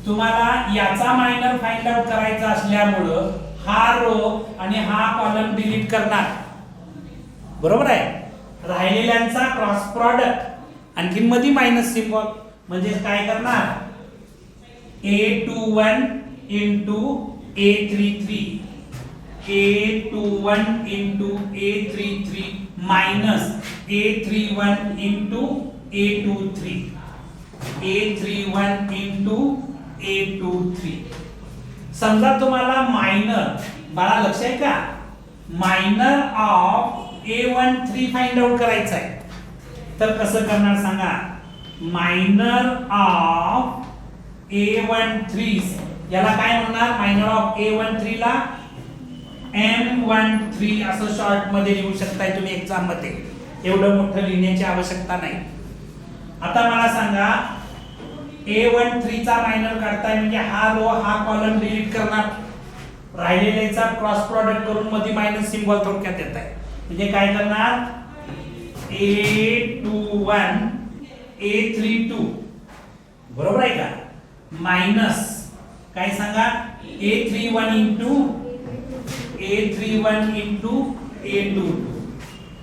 तुम्हाला याचा मायनर फाइंड आउट करायचा असल्यामुळं हा रो आणि हा कॉलम डिलीट करणार, बरोबर आहे. राहिलेल्यांचा क्रॉस प्रॉडक्ट आणखी मध्ये मायनस सिम्बॉल, म्हणजे काय करणार, A21 into A33, A21 into A33 minus A31 into A23, A31 into A23. समजा तुम्हाला मायनर, बाळा लक्ष आहे का, minor of A13 find out करायचा आहे, तर कसं करणार सांगा, मायनर ऑफ A13 याला काय म्हणणार, मायनर ऑफ A13 ला M13 असं शॉर्ट मध्ये लिहू शकताय तुम्ही एक्झाम मध्ये, एवढं मोठं लिहिण्याची आवश्यकता नाही. आता मला सांगा A13 चा मायनर काढताय म्हणजे हा रो हा कॉलम डिलीट करणार, राहिलेल्याचा क्रॉस प्रॉडक्ट करून मध्ये मायनस सिम्बॉल थोडक्यात येत आहे, म्हणजे काय करणार, A21 A32 बरोबर आहे का, मायनस काय सांगा A31 इंटू A22.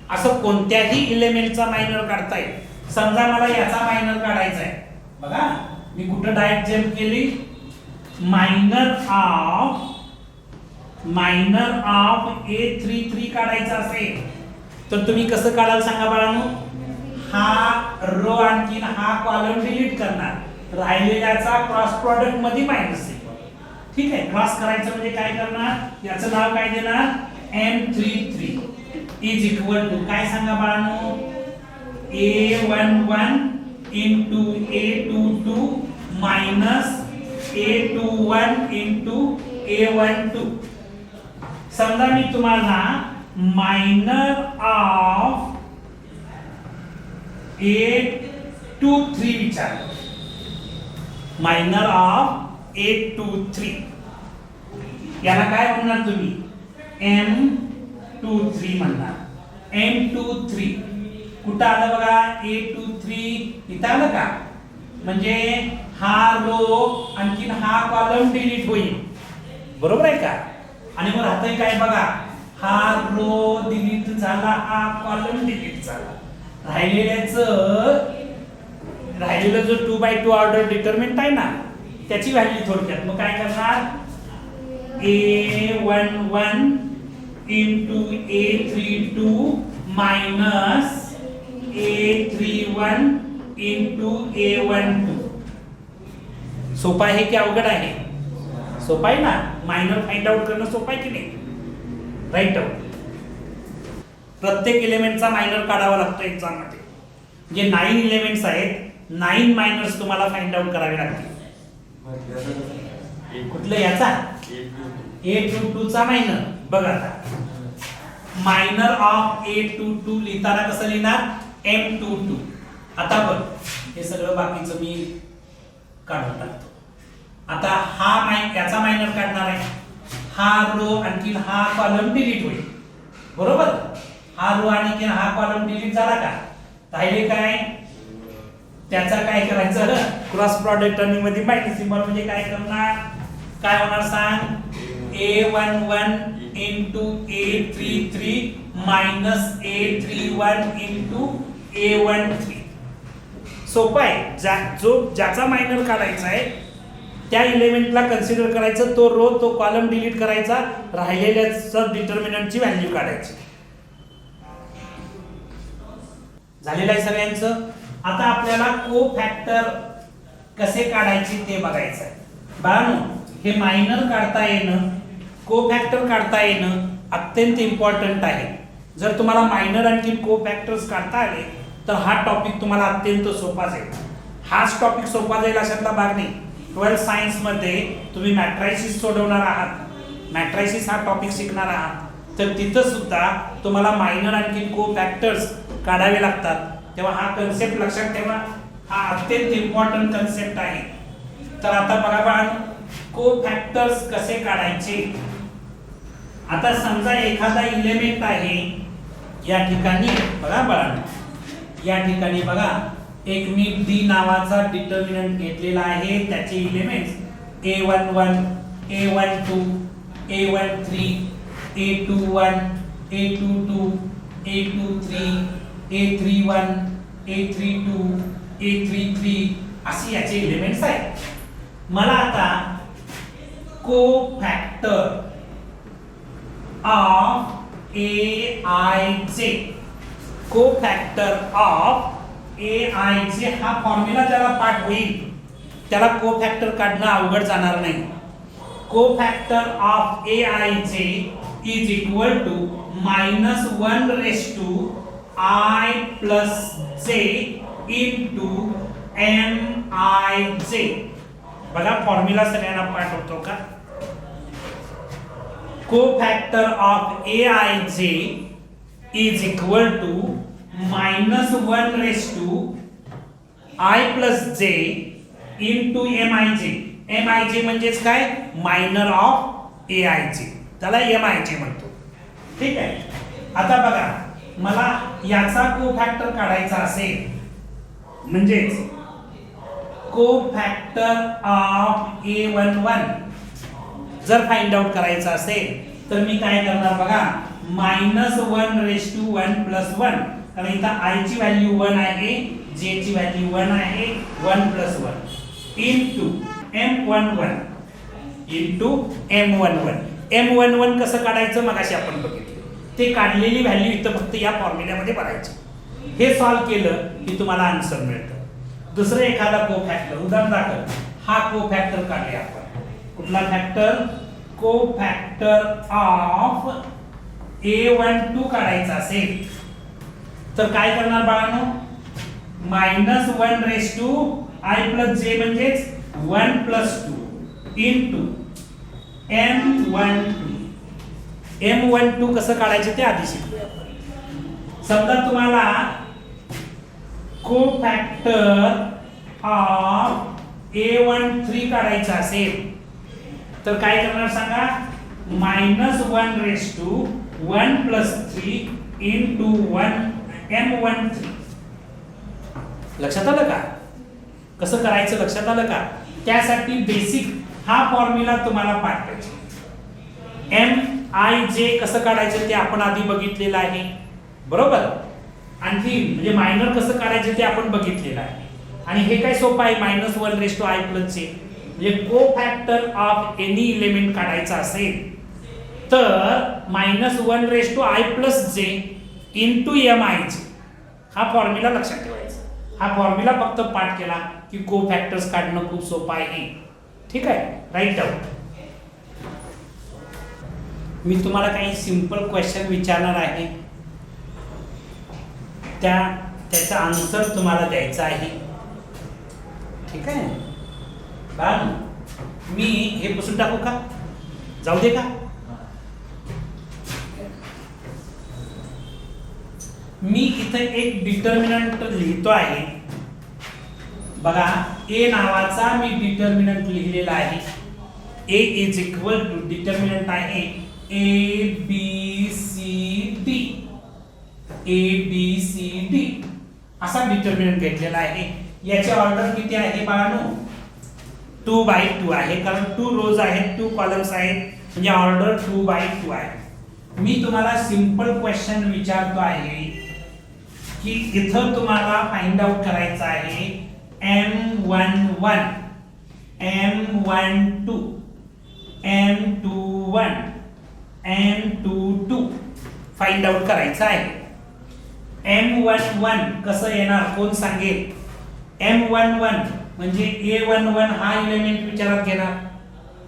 असं कोणत्याही एलिमेंटचा मायनर काढता येईल. समजा मला याचा मायनर काढायचा आहे, बघा मी कुठं डायरेक्ट जम्प केली, मायनर ऑफ A33 काढायचा असेल तर तुम्ही कसं काढाल सांगा बाळांनो, हा रो आणखी हा कॉलम डिलीट करणार, राहिलेल्याचा क्रॉस प्रॉडक्ट मध्ये मायनस सिम्बॉल. ठीक आहे, क्रॉस करायचं म्हणजे काय करणार, याचं नाव काय देणार, M33 इज इक्वल टू काय सांगा बाळांनो, A11 into A22 minus A21 into A12. समजा मी तुम्हाला मायनर ऑफ A23 विचारलं, मायनर ऑफ A23 याला काय म्हणणार तुम्ही, M23 म्हणणार. M23 कुठं आलं बघा, A23 इथं आलं का, म्हणजे हा रो आणखीन हा कॉलम डिलीट होईल, बरोबर आहे का, आणि मग राहतंय काय बघा, हा रो डिलीट झाला, हा कॉलम डिलीट झाला, राहिलेलं जो 2/2 ऑर्डर डिटरमिनंट आहे ना त्याची व्हॅल्यू थोडक्यात मग काय करणार, A11 into A32 minus A31 into A12. सोपा आहे की अवघड आहे, सोपा आहे ना, मायनर फाइंड आउट करणं सोपं आहे की नाही, राईट. प्रत्येक एलिमेंटचा मायनर काढावा लागतो एक्झाम मध्ये, जे 9 एलिमेंट्स आहेत 9 मायनर्स तुम्हाला फाइंड आउट करावे लागतील. कुठलं याचा A22 चा मायनर बघा, आता मायनर ऑफ A22 लिहिताना कसं लिहिणार, M22. आता बघ हे सगळं बाकीचं मी काढून टाकतो. आता याचा मायनर काढणार आहे. हा रो आणखी हा कॉलम डिलीट होईल. बरोबर, हा रो आणि हा कॉलम डिलीट झाला का, राहिले काय, त्याचा काय करायचं, क्रॉस प्रॉडक्ट आणि मध्ये मायनस सिंबल म्हणजे काय करणार, काय होणार सांग, A11 into A33 minus A31 into A13. सोपं आहे. ज्याचा मायनर काढायचा आहे त्या इलेमेंटला कन्सिडर करायचं, तो रो तो कॉलम डिलीट करायचा, राहिलेल्या डिटर्मिनंटची व्हॅल्यू काढायची. झालेलं आहे सगळ्यांचं. आता आपल्याला कोफॅक्टर कसे काढायचे ते बघायचं आहे. बाळांनो, हे मायनर काढता येणं, कोफॅक्टर काढता येणं अत्यंत इम्पॉर्टंट आहे. जर तुम्हाला मायनर आणखी कोफॅक्टर्स काढता आले तर हा टॉपिक तुम्हाला अत्यंत सोपा जाईल. हाच टॉपिक सोपा जाईल अशातला भाग नाही. 12th सायन्स मध्ये तुम्ही मॅट्रायसिस सोडवणार आहात, मॅट्रायसिस हा टॉपिक शिकणार आहात, तर तिथं सुद्धा तुम्हाला मायनर आणखी कोफॅक्टर्स काढावे लागतात. तेव्हा हा कन्सेप्ट लक्षात ठेवा, हा अत्यंत इम्पॉर्टंट कन्सेप्ट आहे. तर आता बघा बाळांनो, कोफॅक्टर्स कसे काढायचे. आता समजा एखादा इलेमेंट आहे या ठिकाणी, बघा बाळांनो, या ठिकाणी बघा एक मी डी नावाचा डिटर्मिनंट घेतलेला आहे. त्याचे elements A11, A12, A13, A21, A22, A23, A31, A32, A33 असे याचे इलेमेंट्स आहेत. मला आता cofactor of AIJ, cofactor of AIJ हा फॉर्म्युला ज्याला पाठ होईल त्याला कोफॅक्टर काढणं अवघड जाणार नाही. Cofactor of AIJ is equal to -1 raised to I plus J into MIJ. बघा फॉर्म्युला सगळ्यांना पाठ होतो का. Cofactor of AIJ is equal to -1 raised to I plus J into MIJ. MIJ म्हणजेच काय, मायनर ऑफ AIJ, त्याला MIJ म्हणतो. ठीक आहे. आता बघा मला याचा कोफॅक्टर काढायचा असेल, म्हणजेच कोफॅक्टर ऑफ A11 जर फाइंड आउट करायचा असेल तर मी काय करणार बघा, -1 raised to 1 plus 1, कारण इथं I ची व्हॅल्यू 1 आहे, J ची व्हॅल्यू 1 आहे, 1 plus 1 into M11 into M11. M11 कसं काढायचं मगाशी आपण बघितलं. ते काढलेली व्हॅल्यू इथं फक्त या फॉर्म्युल्यामध्ये भरायची. हे सॉल्व केलं की तुम्हाला आन्सर मिळतं. दुसरं एखादा कोफॅक्टर उदाहरण दाखल, हा कोफॅक्टर काढूया आपण. कुठला फॅक्टर, कोफॅक्टर ऑफ A12 काढायचा असेल तर काय करणार बाळांनो, -1 raised to I plus J म्हणजेच 1 plus 2 into M12. M12 कसं काढायचं ते आधी शिकूया आपण. समजा तुम्हाला कोफॅक्टर ऑफ A13 काढायचा असेल तर काय करणार सांगा, -1 raised to 1 plus 3 into 1 M13. लक्षात आलं का कसं करायचं, लक्षात आलं का. त्यासाठी बेसिक हा फॉर्म्युला तुम्हाला पाठ पाहिजे. MIJ कसं काढायचं ते आपण आधी बघितलेलं आहे, बरोबर. आणखी म्हणजे मायनर कसं काढायचं ते आपण बघितलेलं आहे. आणि हे काय सोपं आहे, -1 raised to I plus J. म्हणजे कोफॅक्टर ऑफ एनी इलेमेंट काढायचा असेल तर -1 raised to I plus J into MIJ हा फॉर्म्युला लक्षात ठेवायचा. हा फॉर्म्युला फक्त पाठ केला की कोफॅक्टर्स काढणं खूप सोपं आहे. ठीक आहे, राईट डाऊन. मी तुम्हाला काही सिंपल क्वेश्चन विचारणार आहे, त्याचा आन्सर तुम्हाला द्यायचा आहे. ठीक आहे बाळांनो, मी हे पुसून टाकू का, जाऊ दे का. मी इथे एक डिटर्मिनंट लिहितो आहे बघा. ए नावाचा मी डिटर्मिनंट लिहिलेला आहे. A is equal to determinant आहे A B C D. A B C D असा डिटर्मिनंट घेतलेला आहे. याची ऑर्डर किती आहे बाळांनो? 2/2 आहे, कारण 2 रोज आहेत, 2 कॉलम्स आहेत, म्हणजे ऑर्डर 2/2 आहे. मी तुम्हाला सिंपल क्वेश्चन विचारतो आहे की इथं तुम्हाला फाइंड आउट करायचं आहे M11 M12 M21 M22 find out करायचं आहे. M11 कसं येणार कोण सांगेल? M11 म्हणजे A11 हा एलिमेंट विचारात घेणार,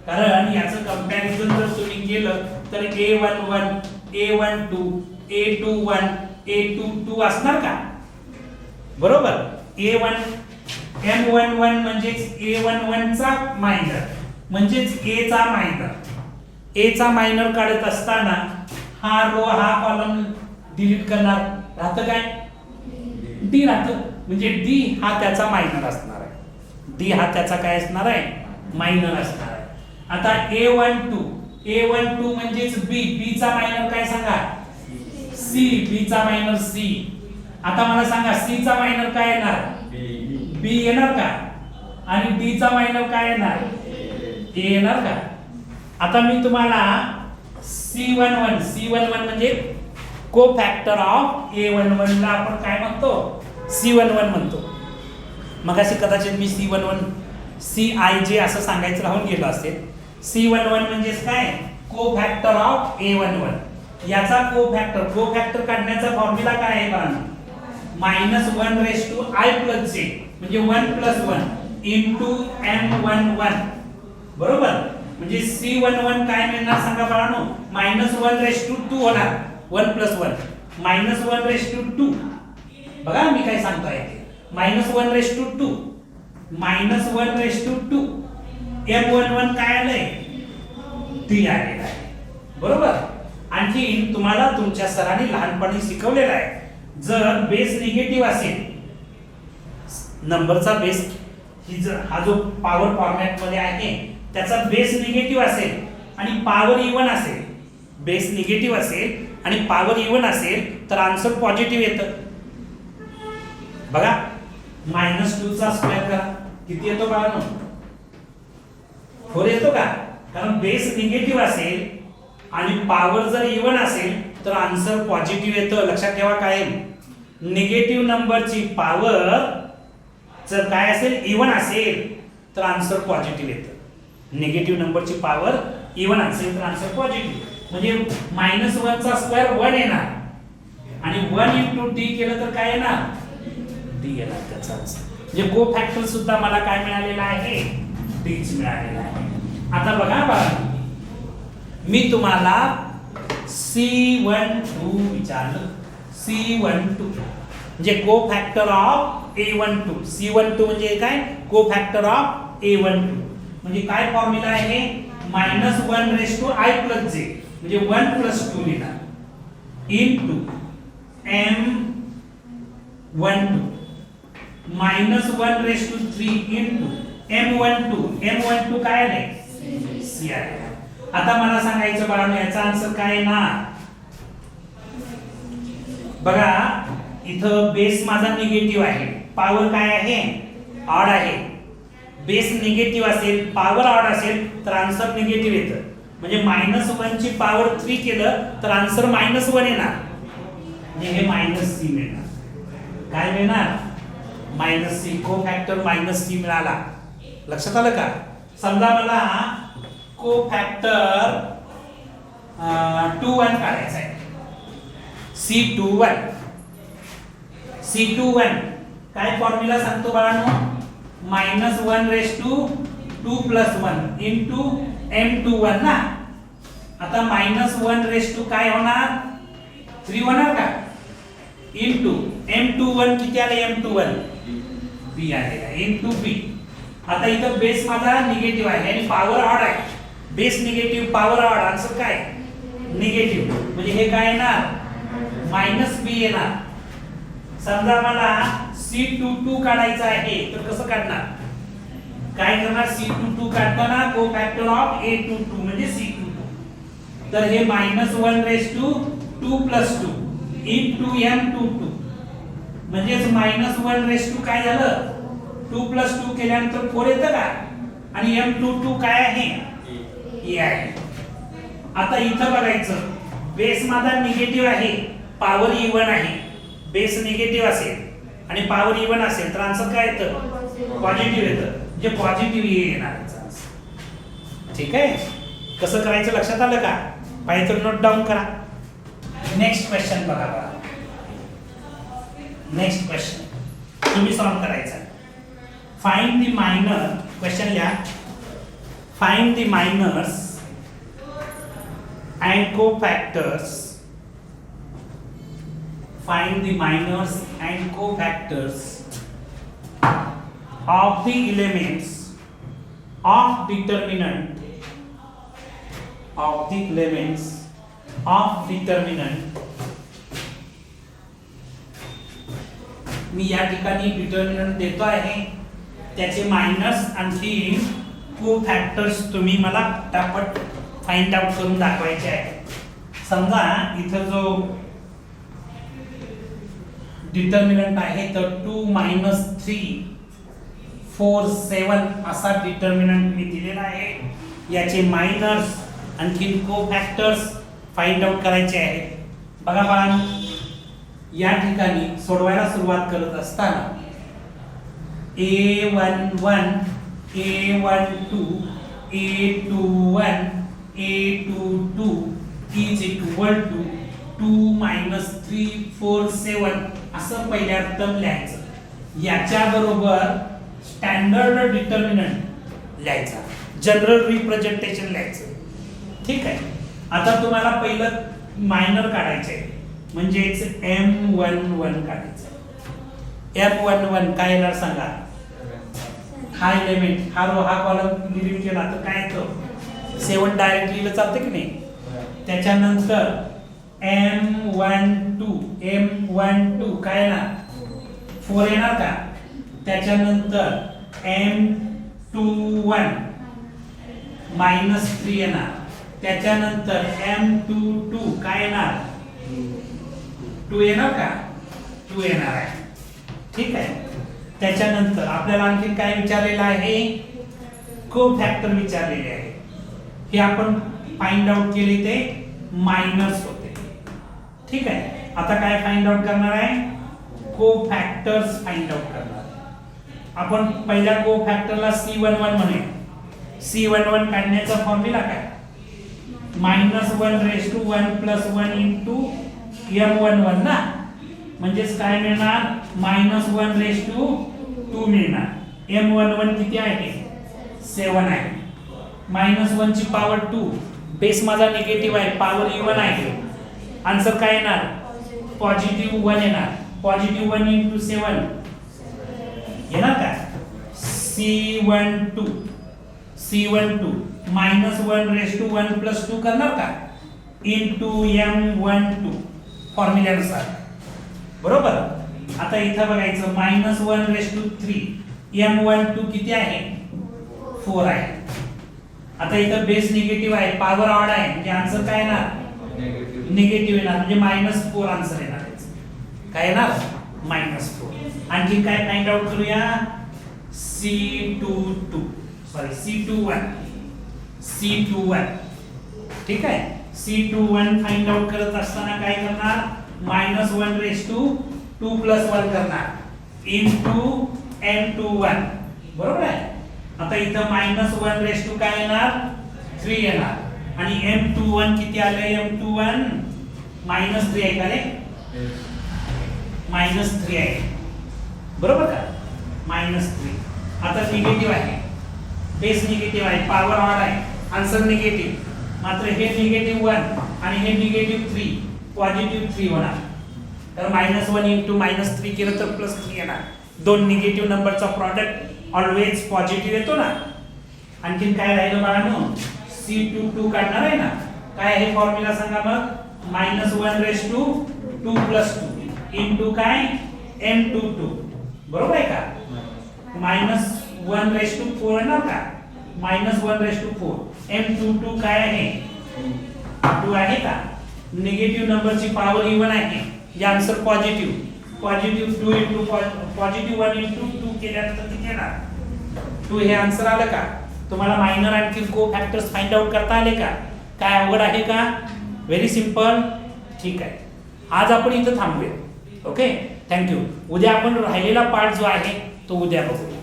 कारण याचं कंपॅरिझन जर तुम्ही केलं तर A11 A12 A21 A22 असणार का? बरोबर. M11 म्हणजे A11 चा मायनर, म्हणजेच A चा मायनर. A चा मायनर काढत असताना हा रो हा कॉलम डिलीट करणार, राहतं काय? D राहतं, म्हणजे D हा त्याचा मायनर असणार आहे. D हा त्याचा काय असणार आहे? मायनर असणार आहे. आता A12 म्हणजेच B चा मायनर काय सांगा? C. B चा मायनर C. आता मला सांगा C चा मायनर काय येणार? B येणार का? आणि D चा मायनर काय येणार? A येणार का? आता मी तुम्हाला C11 म्हणजे कोफॅक्टर ऑफ A11 ला आपण काय म्हणतो? C11 म्हणतो. मगाशी कदाचित मी C11 CIJ असं सांगायचं राहून गेलो असेल. C11 म्हणजे काय? कोफॅक्टर ऑफ A11. याचा कोफॅक्टर काढण्याचा फॉर्म्युला काय आहे बाळांनो? -1/i+j म्हणजे 1 + 1 इंटू M11. बरोबर. म्हणजे C11 काय मिळणार सांगा बाळांनो? -1/2 होणार. 1 + 1 -1/2. बघा मी काय सांगतोय ते. -1/2 -1/2. M11 काय आलंय? D आलेला आहे. बरोबर. आणखी तुम्हाला तुमच्या सरांनी लहानपणी शिकवलेलं आहे, जर बेस निगेटिव्ह असेल, नंबरचा बेस ही जर हा जो पॉवर फॉर्मॅट मध्ये आहे त्याचा बेस निगेटिव्ह असेल आणि पॉवर इवन असेल, बेस निगेटिव्ह असेल आणि पॉवर इवन असेल तर आन्सर पॉझिटिव्ह येतं. बघा -2 चा स्क्वेअर करा, किती येतो बाळांनो? 4 येतो का? कारण बेस निगेटिव्ह असेल आणि पॉवर जर इवन असेल तर आन्सर पॉझिटिव्ह येतं. लक्षात ठेवा काय? निगेटिव्ह नंबरची पॉवर जर काय असेल? इवन असेल तर आन्सर पॉझिटिव्ह येतं. निगेटिव्ह नंबरची पॉवर इवन असेल तर आन्सर पॉझिटिव्ह. म्हणजे -1 चा स्क्वेअर 1 येणार आणि 1 * D केलं तर काय येणार? D येणार त्याचा आन्सर. म्हणजे कोफॅक्टर सुद्धा मला काय मिळालेला आहे? Dच मिळालेला आहे. आता बघा बघा, मी तुम्हाला C12 विचारलं. C12 म्हणजे कोफॅक्टर ऑफ A12. C12 म्हणजे काय? कोफॅक्टर ऑफ A12. म्हणजे काय फॉर्म्युला आहे? -1/i+j म्हणजे 1 + 2 लिहिणार इंटू M12 -1/3 इंटू M12 काय आले? C आले. आता मला सांगायचं बाळांनो याचा आन्सर काय आहे ना? बघा इथं बेस माझा निगेटिव्ह आहे, पॉवर काय आहे? ऑड आहे. बेस निगेटिव्ह असेल, पॉवर ऑड असेल तर आन्सर निगेटिव्ह येतं. म्हणजे -1 ची पॉवर 3 केलं तर आन्सर -1 येणार. म्हणजे हे -c मिळणार. काय मिळणार? -c. कोफॅक्टर -c मिळाला. लक्षात आलं का? समजा मला कोफॅक्टर 21 काढायचा आहे. C21 काय फॉर्म्युला सांगतो बाळांनो? -1/2 + 1 इंटू M21 ना. आता -1/2 काय होणार? 3 होणार का? इंटू M21 किती आले? M21 B आलेला इंटू B. आता इथं बेस माझा निगेटिव्ह आहे आणि पॉवर ऑड आहे. Base negative, power odd, answer काय? निगेटिव्ह. म्हणजे हे काय येणार? -B येणार. समजा मला C22 काढायचा आहे तर कसं काढणार? काय करणार? C22 काढताना कोफॅक्टर ऑफ A22 म्हणजे C22. तर हे -1 raised to 2 plus 2 into M22 म्हणजेच -1 raised to काय झालं? 2 plus 2 केल्यानंतर 4 येतं का? आणि M22 काय आहे? E आहे. आता इथं बघायचं, बेस माझा निगेटिव्ह आहे, पॉवर इवन आहे. बेस निगेटिव्ह असेल आणि पॉवर इवन असेल तर आन्सर काय येतं? पॉझिटिव्ह येतं. म्हणजे पॉझिटिव्ह येणार आन्सर. ठीक आहे? कसं करायचं लक्षात आलं का? पाहिजे तर नोट डाऊन करा. नेक्स्ट क्वेश्चन बघा बघा. नेक्स्ट क्वेश्चन तुम्ही सॉल्व करायचा. फाइंड द मायनर, क्वेश्चन लिहा. Find the minors and cofactors. Find the minors and cofactors of the elements of determinant मी या ठिकाणी डिटर्मिनंट देतो आहे, त्याचे मायनर्स आणखी कोफॅक्टर्स तुम्ही मला पटापट फाइंड आउट करून दाखवायचे आहे. समजा इथं जो डिटर्मिनंट आहे तर 2 - 3 4 7 असा डिटर्मिनंट मी दिलेला आहे. याचे मायनर्स आणखी कोफॅक्टर्स फाइंड आउट करायचे आहे. बघा बाळांनो, या ठिकाणी सोडवायला सुरुवात करत असताना A11 A12 A21 A22 is equal to 2 - 3 4 7 असं पहिल्या टर्म लिहायचं. याच्या बरोबर स्टँडर्ड डिटर्मिनंट लिहायचा, जनरल रिप्रेझेंटेशन लिहायचं. ठीक आहे? आता तुम्हाला पहिलं मायनर काढायचं आहे, म्हणजेच M11 काढायचं. M11 काय येणार सांगा? हा एलिमेंट, हा कॉलम डिलीट केला तर काय येतं? 7 डायरेक्ट लिहिलं चालतं की नाही? त्याच्यानंतर M12 काय येणार? 4 येणार का? त्याच्यानंतर M21 -3 येणार. त्याच्यानंतर M22 काय येणार? 2 येणार का? 2 येणार आहे. ठीक आहे? त्याच्यानंतर आपल्याला आणखी काय विचारलेलं आहे? कोफॅक्टर विचारलेले आहे. हे आपण फाइंड आउट केले ते मायनर्स होते. ठीक आहे? आता काय फाइंड आउट करणार आहे? कोफॅक्टर्स फाइंड आउट करणार. आपण पहिल्या कोफॅक्टरला C11 म्हणूया. C11 काढण्याचा फॉर्म्युला काय? -1 raised to 1 plus 1 into M11 ना, म्हणजेच काय मिळणार? -1 raised to 2 मिळणार. M11 किती आहे? 7 आहे. -1 ची पॉवर 2, बेस माझा निगेटिव्ह आहे, पॉवर इवन आहे. आन्सर काय येणार? पॉझिटिव्ह 1 येणार. पॉझिटिव्ह 1 into 7 येणार का? C12 -1 raised to 1 plus 2 करणार का? into M12 फॉर्म्युल्यानुसार. बरोबर? आता इथं बघायचं, -1 raised to 3 M12 किती आहे? 4 आहे. आता इथं बेस निगेटिव्ह आहे, पॉवर ऑड आहे, म्हणजे आन्सर काय येणार? निगेटिव्ह येणार. म्हणजे -4 आन्सर येणार. काय येणार? -4. आणखी काय फाइंड आउट करूया? C21 ठीक आहे? C21 फाइंड आउट करत असताना काय करणार? -1 raised to 2 plus 1 करणार into M21. बरोबर आहे? आता इथं -1 raised to काय येणार? 3 येणार. आणि M21 किती आले? M21 -3 आहे का रे? -3 आहे. बरोबर का? -3. आता निगेटिव्ह आहे, बेस निगेटिव्ह आहे, पॉवर ऑड आहे, आन्सर निगेटिव्ह. मात्र हे -1 आणि हे -3, पॉझिटिव्ह 3 होणार. तर -1 into -3 केलं तर +3 येणार. दोन निगेटिव्ह नंबरचा प्रॉडक्ट ऑलवेज पॉझिटिव्ह येतो ना. आणखीन काय राहिलं बाळांनो? C22 काढणार आहे ना. काय आहे फॉर्म्युला सांगा मग? -1 raised to 2 plus 2 into काय? m22 बरोबर आहे का -1/4 येणार का -1/4 m22 काय आहे 2 आहे का निगेटिव्ह नंबरची पॉवर इवन आहे जे answer positive 2 into positive 1 into 2 केल्यानंतर किती येणार 2 हे आन्सर आलं का तुम्हाला मायनर आणखी को फॅक्टर्स फाइंड आउट करता आले का काय अवघड आहे का व्हेरी सिंपल ठीक आहे आज आपण इथं थांबूया ओके थँक्यू उद्या आपण राहिलेला पार्ट जो आहे तो उद्या बघूया